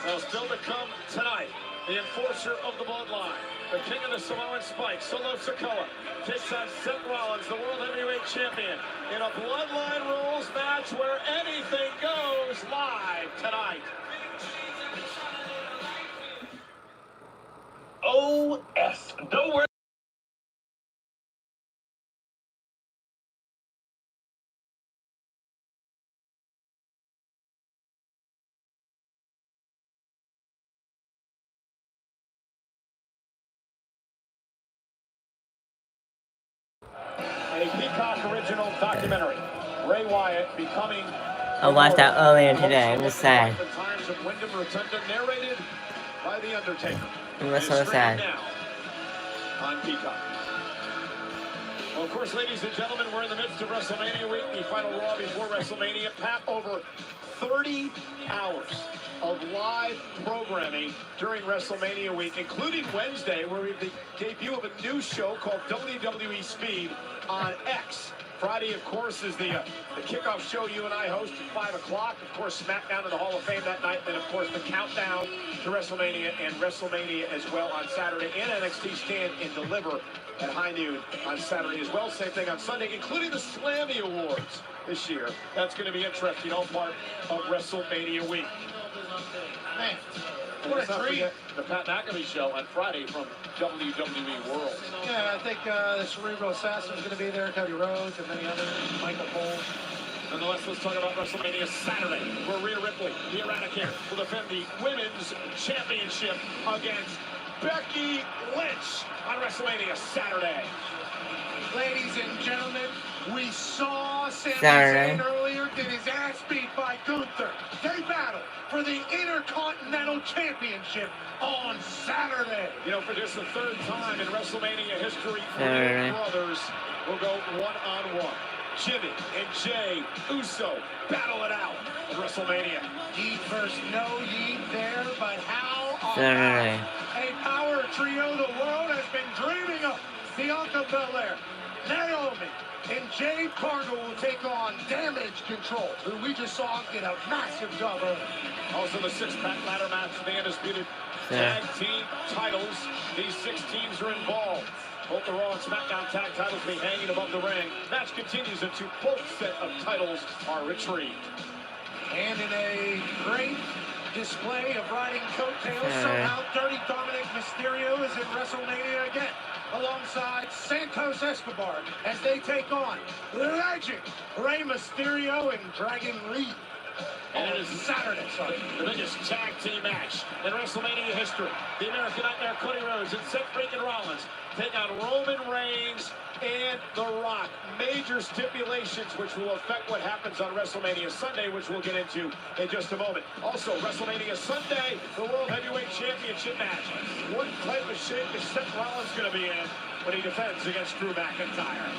Now still to come tonight, the enforcer of the bloodline, the king of the Samoan Spike, Solo Sikoa, takes on Seth Rollins, the World Heavyweight Champion, in a bloodline rules match where anything goes, live tonight. OS, don't worry. A Peacock original documentary. Ray Wyatt becoming. I watched that earlier today. I'm just sad. The times of Wyndham Rotunda, narrated by The Undertaker. It was so It's sad. streaming now on Peacock. Well, of course, ladies and gentlemen, we're in the midst of WrestleMania week, the final Raw before WrestleMania. Pat, over 30 hours of live programming during WrestleMania week, including Wednesday, where we have the debut of a new show called WWE Speed on X. Friday, of course, is the kickoff show you and I host at 5 o'clock. Of course, SmackDown in the Hall of Fame that night. Then, of course, the countdown to WrestleMania and WrestleMania as well on Saturday. And NXT Stand and Deliver at high noon on Saturday as well. Same thing on Sunday, including the Slammy Awards this year. That's going to be interesting, all part of WrestleMania week. Man, what a treat. The Pat McAfee show on Friday from WWE World. Yeah, I think the Cerebral Assassin is going to be there, Cody Rhodes, and many others, Michael Cole. Nonetheless, let's talk about WrestleMania Saturday, where Rhea Ripley, the Eradicator, will defend the Women's Championship against Becky Lynch on WrestleMania Saturday. Ladies and gentlemen, we saw Sami Saturday. Zayn earlier get his ass beat by Gunther. They battle for the Intercontinental Championship on Saturday. You know, for just the third time in WrestleMania history, Saturday. the brothers will go one-on-one. Jimmy and Jay Uso battle it out at WrestleMania. Yeet versus no yeet there, but how Saturday. a power trio the world has been dreaming of. Bianca Belair, Naomi, and Jade Cargill will take on Damage Control, who we just saw get a massive job earlier. Also the six-pack ladder match for the Undisputed Tag Team titles. These 6 teams are involved. Both the Raw and SmackDown tag titles will be hanging above the ring. Match continues until both set of titles are retrieved. And in a great display of riding coattails, somehow Dirty Dominic Mysterio is in WrestleMania again, alongside Santos Escobar as they take on legend Rey Mysterio and Dragon Lee. And it is Saturday, the biggest tag team match in WrestleMania history. The American Nightmare Cody Rhodes and Seth freaking Rollins take on Roman Reigns and The Rock. Major stipulations which will affect what happens on WrestleMania Sunday, which we'll get into in just a moment. Also, WrestleMania Sunday, the World Heavyweight Championship match. What type of shape is Seth Rollins going to be in when he defends against Drew McIntyre?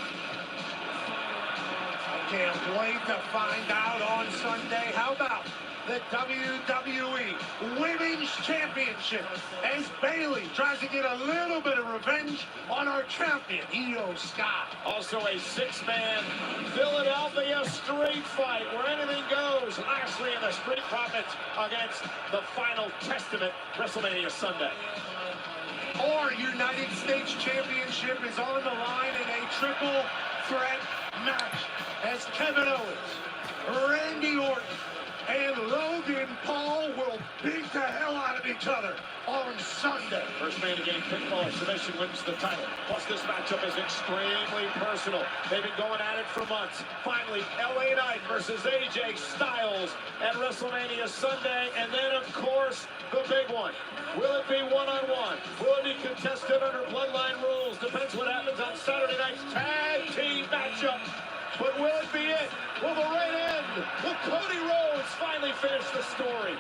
Can't wait to find out on Sunday. How about the WWE Women's Championship as Bayley tries to get a little bit of revenge on our champion, Io Sky. Also a 6-man Philadelphia street fight where anything goes. Lashley and the Street Profits against the Final Testament, WrestleMania Sunday. Our United States Championship is on the line in a triple threat match as Kevin Owens, Randy Orton, and Logan Paul will beat the hell out of each other on Sunday. First man to gain pinfall or submission wins the title. Plus, this matchup is extremely personal. They've been going at it for months. Finally, LA Knight versus AJ Styles at WrestleMania Sunday. And then, of course, the big one. Will it be one-on-one? Will it be contested under bloodline rules? Depends what happens on Saturday night's tag team matchup. But will it be it? Will the right end? Will Cody Rhodes finally finish the story?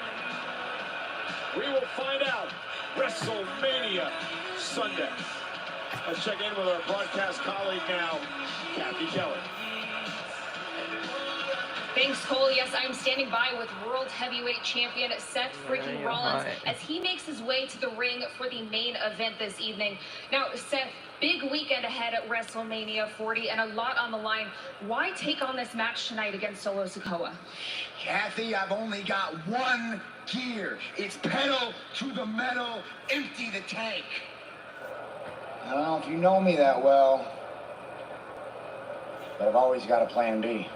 We will find out WrestleMania Sunday. Let's check in with our broadcast colleague now, Kathy Kelly. Thanks, Cole. Yes, I'm standing by with World Heavyweight Champion Seth freaking Rollins as he makes his way to the ring for the main event this evening. Now, Seth, big weekend ahead at WrestleMania 40 and a lot on the line. Why take on this match tonight against Solo Sikoa? Kathy, I've only got one gear. It's pedal to the metal, empty the tank. I don't know if you know me that well, but I've always got a plan B.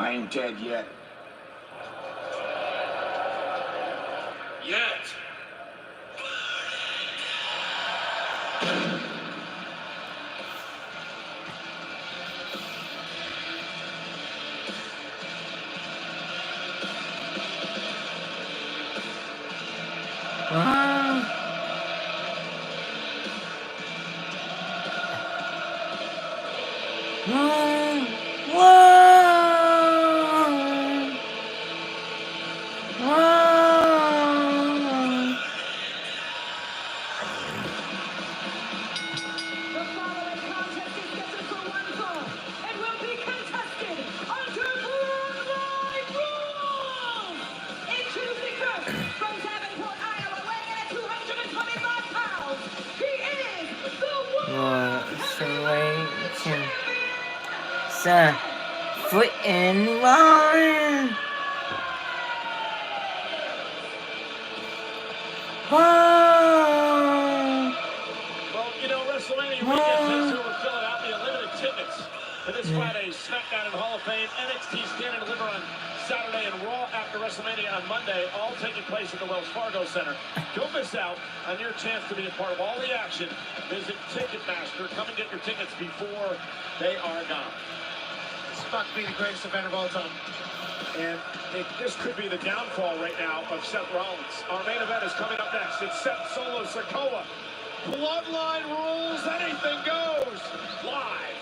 I ain't dead yet. Yet. Foot and run. Well, you know, WrestleMania weekend tends to overfill it out the limited tickets for this Friday's SmackDown and Hall of Fame, NXT Stand and Deliver on Saturday, and Raw after WrestleMania on Monday, all taking place at the Wells Fargo Center. Don't miss out on your chance to be a part of all the action. Visit Ticketmaster. Come and get your tickets before they are gone. It's about to be the greatest event of all time. And this could be the downfall right now of Seth Rollins. Our main event is coming up next. It's Seth Solo Sikoa. Bloodline rules, anything goes. Live.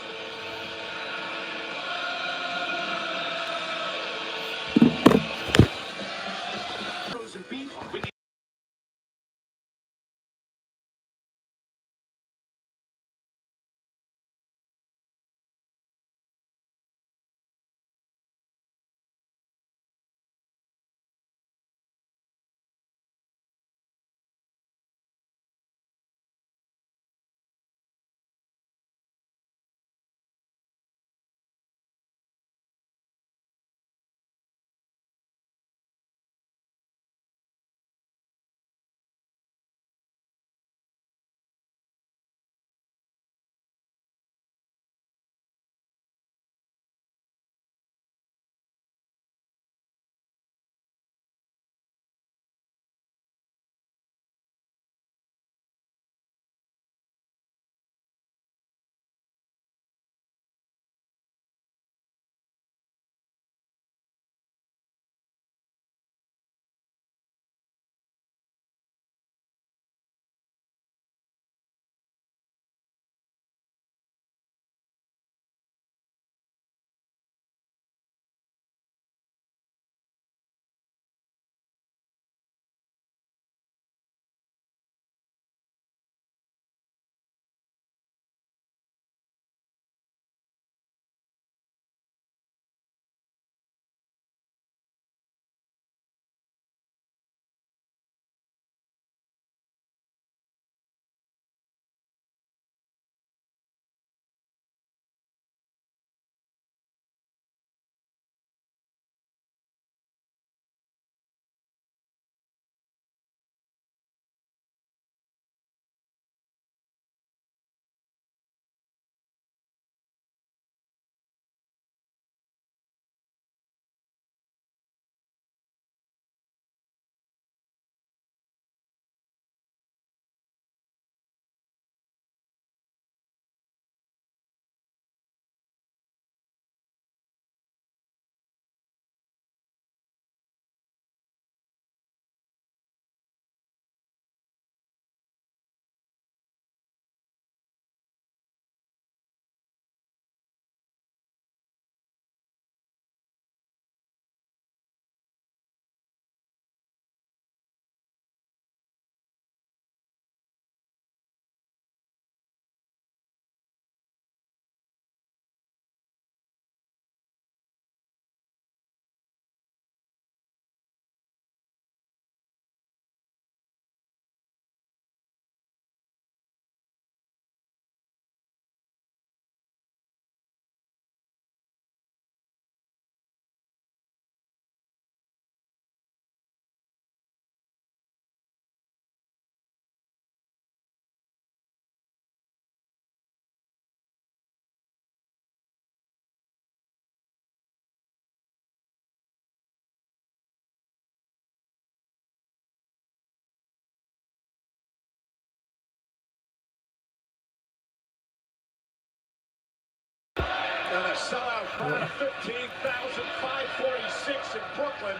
And a sellout crowd of 15,546 in Brooklyn,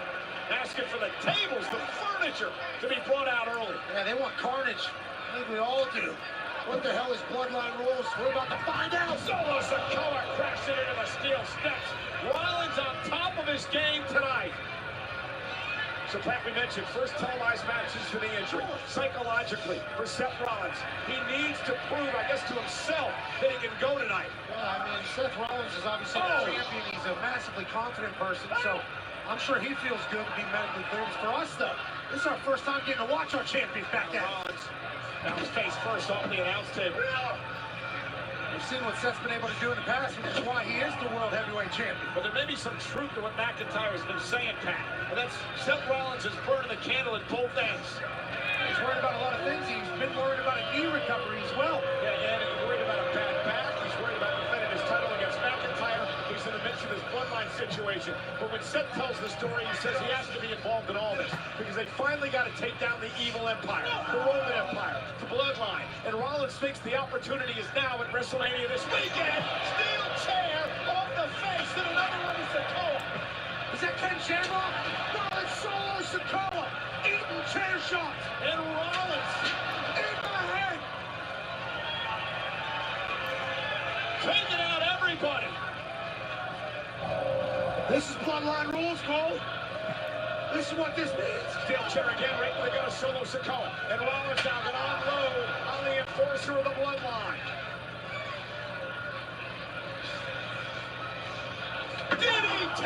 asking for the tables, the furniture to be brought out early. Yeah, they want carnage. I think we all do. What the hell is Bloodline Rules? We're about to find out. Solo Sikoa cracks it into the steel steps. Rollins on top of his game tonight. So Pat, we mentioned first televised matches for the injury. Psychologically, for Seth Rollins, he needs to prove, I guess, to himself that he can go tonight. Yeah, I mean, Seth Rollins is obviously the champion. He's a massively confident person, so I'm sure he feels good to be medically cleared. For us, though, this is our first time getting to watch our champions back at Rollins bounced face first off the announce table. We've seen what Seth's been able to do in the past, which is why he is the World Heavyweight Champion. But there may be some truth to what McIntyre has been saying, Pat. And that's Seth Rollins is burning the candle at both ends. He's worried about a lot of things. He's been worried about a knee recovery as well. Yeah, and he's worried about a bad back. He's worried about defending his title against McIntyre. He's in the midst of his bloodline situation. But when Seth tells the story, he says he has to be involved in all this because they finally got to take down the evil empire, the Roman Empire, the bloodline. And Rollins thinks the opportunity is now at WrestleMania this weekend. Steel chair off the face, and another one is Sikoa. Is that Ken Shamrock? No, it's Solo Sikoa. Eating chair shots. And Rollins in the head. Taking out everybody. This is Bloodline rules, Cole. This is what this means. Steel chair again, right where they go to Solo Sikoa. And Rollins now going to unload on the enforcer of the bloodline. DDT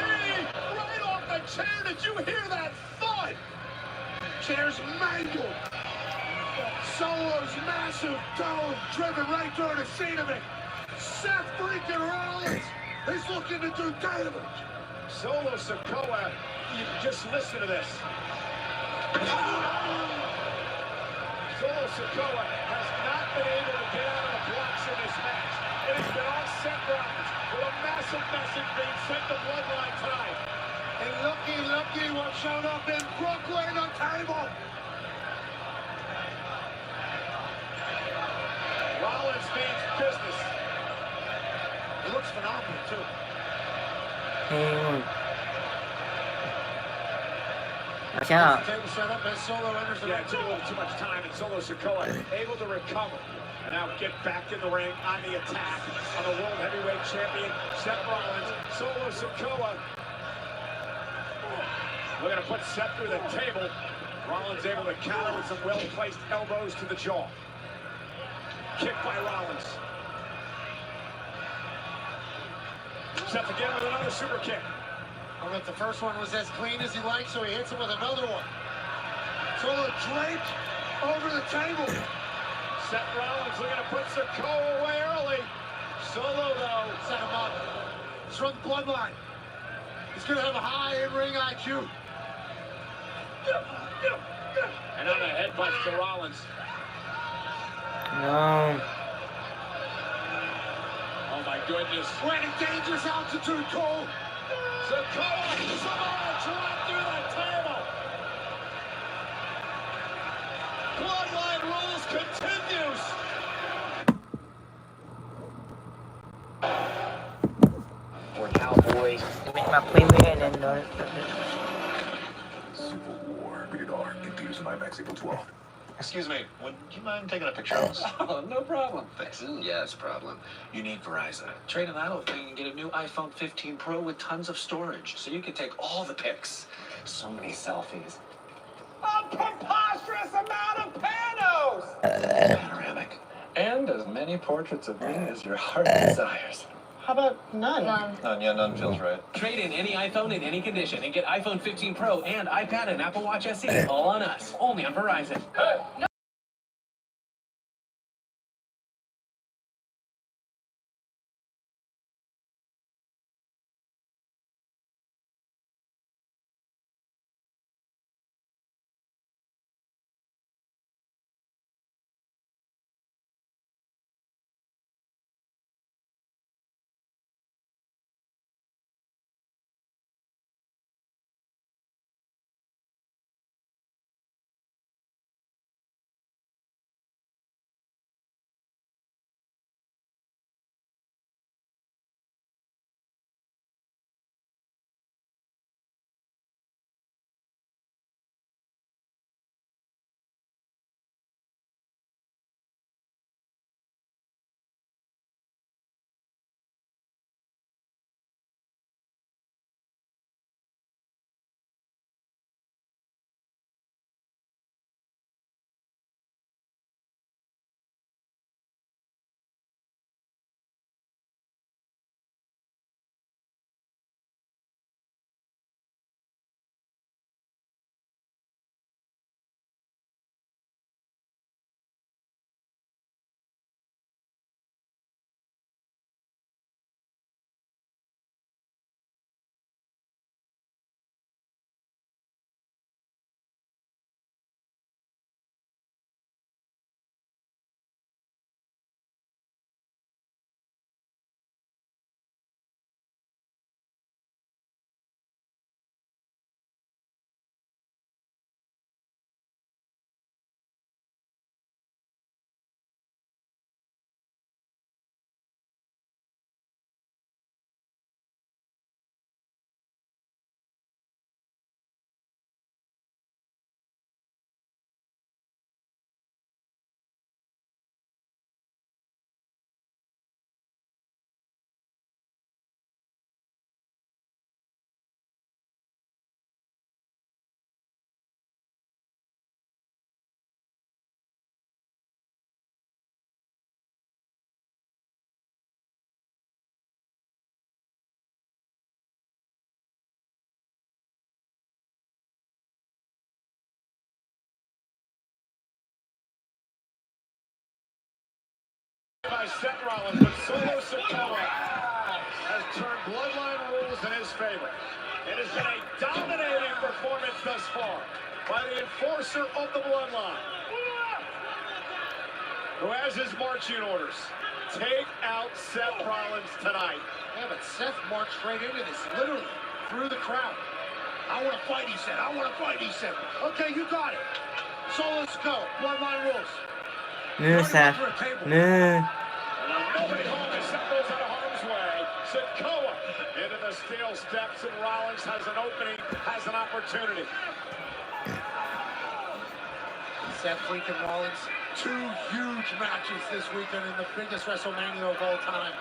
right off the chair. Did you hear that thud? Chair's mangled. Solo's massive dome driven right through the seat of it. Seth freaking Rollins is looking to do damage. Solo Sikoa, you just listen to this. Solo Sikoa has not been able to get out of the blocks in this match. It has been all Seth Rollins with a massive message being sent to Bloodline tonight. And looky what showed up in Brooklyn on table. Rollins means business. It looks phenomenal, too. Watch out. Table set up as Solo enters the Yeah, ring. it took a little too much time, and Solo Sikoa able to recover. And now get back in the ring on the attack on the World Heavyweight Champion, Seth Rollins. Solo Sikoa looking to put Seth through the table. Rollins able to counter with some well-placed elbows to the jaw. Kick by Rollins. Seth again with another super kick. I don't know if the first one was as clean as he likes, so he hits him with another one. Solo draped over the table. Seth Rollins looking to put Sikoa away early. Solo, though. Set him up. He's from the bloodline. He's going to have a high in-ring IQ. And on a headbutt to Rollins. No. Oh, my goodness. We're at a dangerous altitude, Cole. Sikoa, Samoa drop through the table. Bloodline rules continues. We're cowboys. Make my premiere and then Civil War. Rated R. Confused with IMAX April 12th. Excuse me, would you mind taking a picture of us? Oh, no problem. Thanks. Yes, problem. You need Verizon. Trade in that old thing and get a new iPhone 15 Pro with tons of storage, so you can take all the pics. So many selfies. A preposterous amount of panos! Panoramic. And as many portraits of me as your heart desires. How about none? None feels right. Trade in any iPhone in any condition and get iPhone 15 Pro and iPad and Apple Watch SE all on us. Only on Verizon. Hey! by Seth Rollins, but Solo Sikoa has turned bloodline rules in his favor. It has been a dominating performance thus far by the enforcer of the bloodline, who has his marching orders. Take out Seth Rollins tonight. Yeah, but Seth marched straight into this, literally, through the crowd. I want to fight, he said. I want to fight, he said. Okay, you got it. So let's go. Bloodline rules. Moo, Seth. Moo. Nobody home as Seth goes out of harm's way. Sikoa into the steel steps, and Rollins has an opening, has an opportunity. Seth freaking Rollins. 2 huge matches this weekend in the biggest WrestleMania of all time.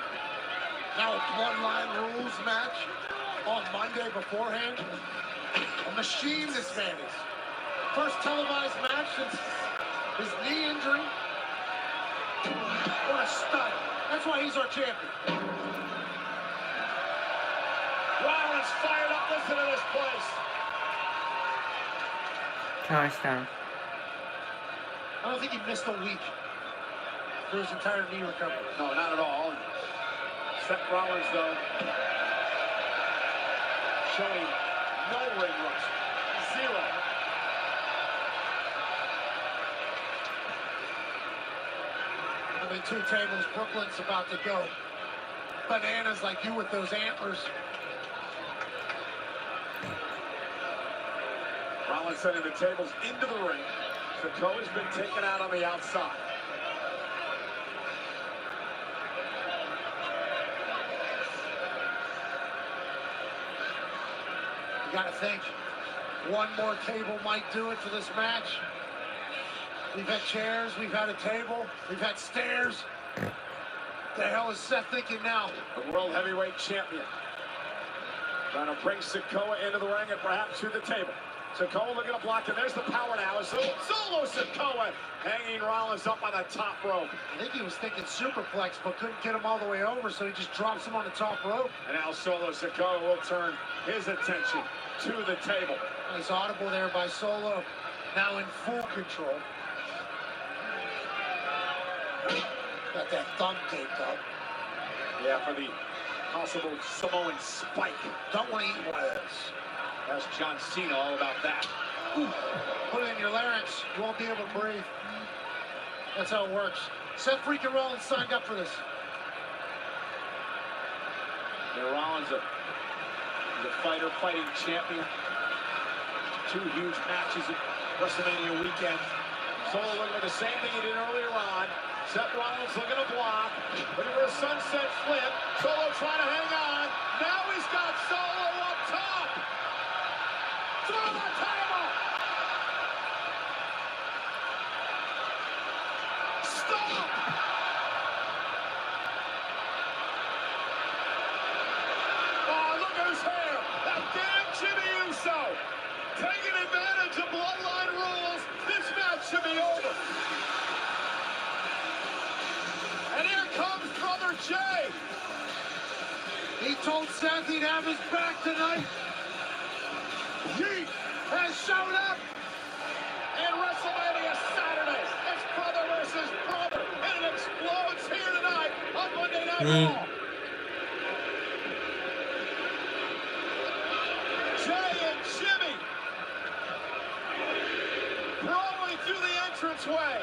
Now a bloodline rules match on Monday beforehand. A machine this man is. First televised match since his knee injury. What a stud. That's why he's our champion. Rollins fired up. Listen to this place. Touchdown. I don't think he missed a week through his entire knee recovery. No, not at all. Seth Rollins, though, showing no ring rust. 0. I mean, 2 tables. Brooklyn's about to go bananas like you with those antlers. Rollins sending the tables into the ring. Sikoa's been taken out on the outside. You got to think one more table might do it for this match. We've had chairs, we've had a table, we've had stairs. The hell is Seth thinking now? The World Heavyweight Champion. Trying to bring Sikoa into the ring and perhaps to the table. Sikoa looking to block, and there's the power now. Solo Sikoa hanging Rollins up on the top rope. I think he was thinking superplex, but couldn't get him all the way over, so he just drops him on the top rope. And now Solo Sikoa will turn his attention to the table. Nice audible there by Solo, now in full control. Got that thumb taped up. Yeah, for the possible Samoan spike. Don't want to eat one of those. That's John Cena all about that. Ooh, put it in your larynx. You won't be able to breathe. That's how it works. Seth freaking Rollins signed up for this. Yeah, Rollins is a fighter, fighting champion. 2 huge matches at WrestleMania weekend. Solo looking at the same thing he did earlier on. Seth Rollins looking to block. Looking for a sunset flip. Solo trying to hang on. Now he's got Solo up top. Through the table. Stop. Oh, look at his hair. That damn Jimmy Uso. Taking advantage of bloodline rules. This match should be over. And here comes Brother Jay. He told Seth he'd have his back tonight. He has shown up. And WrestleMania Saturday. It's brother versus brother. And it explodes here tonight on Monday Night Raw. Jay and Jimmy rolling through the entranceway.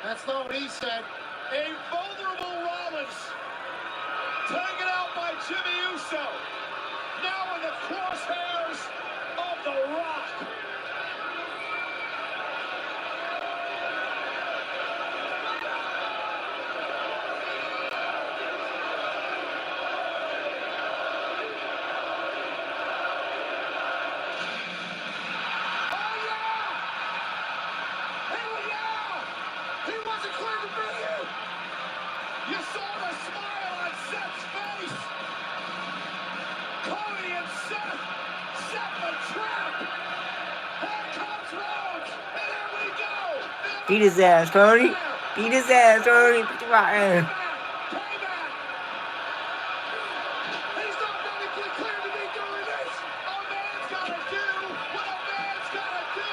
That's not what he said. A vulnerable Rollins taken out by Jimmy Uso. Now in the crosshairs of The Rock. Beat his ass, Cody. Beat his ass, Cody. Put the rock in. He's not medically clear to be doing this. A man's gotta do what a man's gotta do.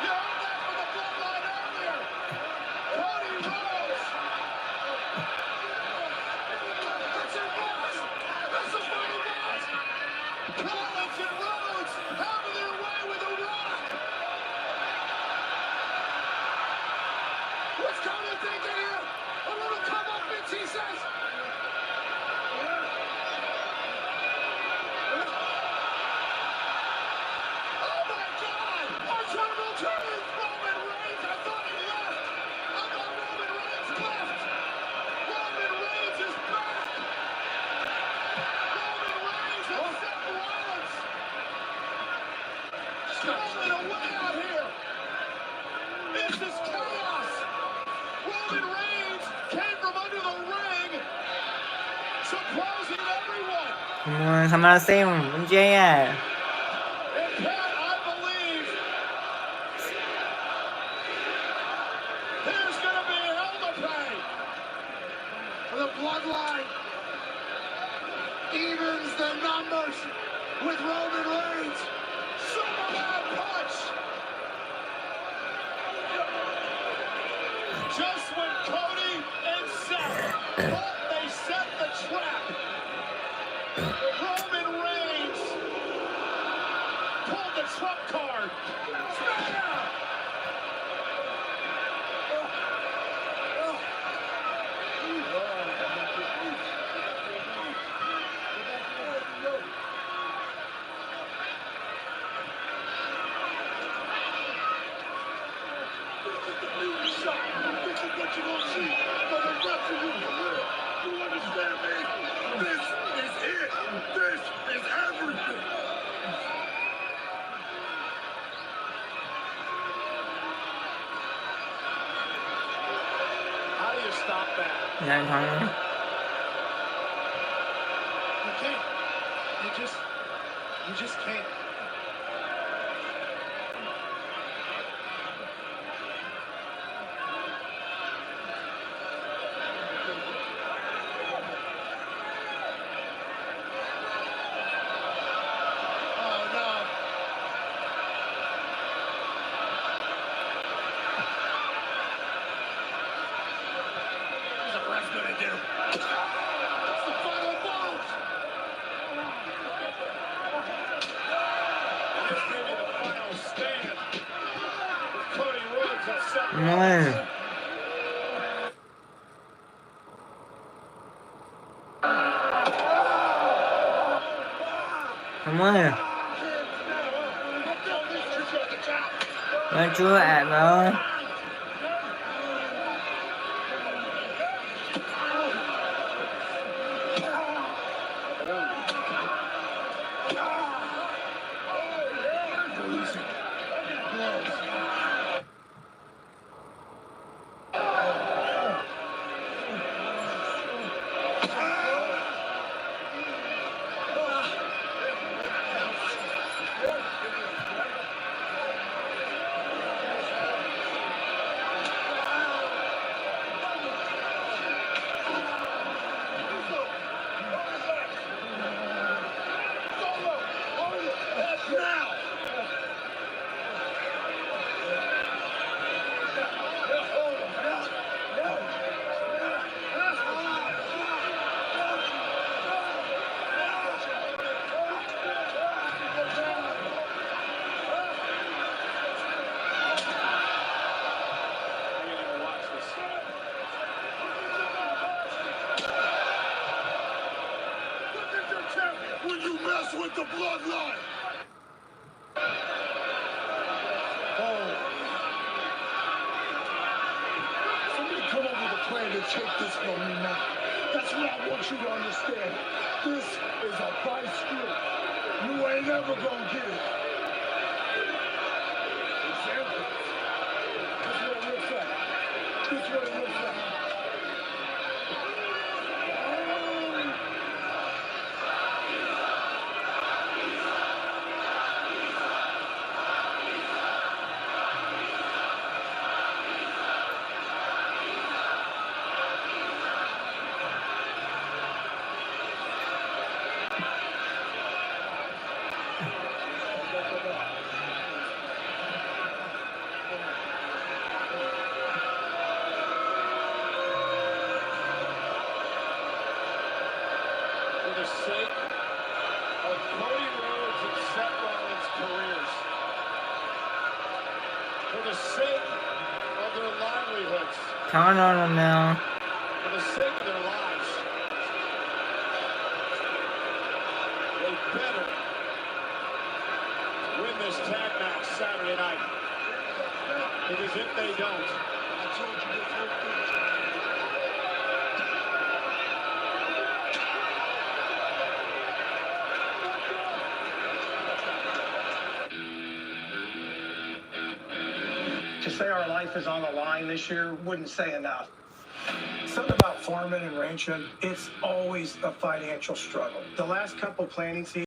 You heard that from the bloodline earlier. Cody Rhodes. That's your boss. That's the fighting boss. Collins and Rhodes having their way with the Rock. What's Cody thinking here? A little comeuppance, he says. Oh my God! A terrible turn! Roman Reigns! I thought he left! I thought Roman Reigns left! Roman Reigns is back! Roman Reigns and Seth Rollins! Strolling away out here! This is chaos! Roman Reigns came from under the ring, surprising everyone! Come on, somebody save him. Where's Jay at? And Pat, I believe there's going to be hell to pay. The bloodline evens the numbers with Roman Reigns. Superman punch. Just when Cody and Seth thought they set the trap, Roman Reigns pulled the trump card. Smackdown! This is what you're gonna see for the rest of your career. You understand me? This is it. This is everything. How do you stop that? Yeah, You can't. You just can't. Oh no. What's the ref gonna do? It's the final ball. This may be the final stand with Cody Rhodes and Seth come Rollins. on. Come on. Where you at, bro? When you mess with the bloodline. Somebody come up with a plan to take this from me now. That's what I want you to understand. This is a vice script. You ain't never gonna get it. Example. This is what it looks like. This is what it looks like. the sake of their livelihoods, Count on them now. for the sake of their lives, they better win this tag match Saturday night. Because if they don't, To say our life is on the line this year wouldn't say enough. Something about farming and ranching, it's always a financial struggle. The last couple planting seasons,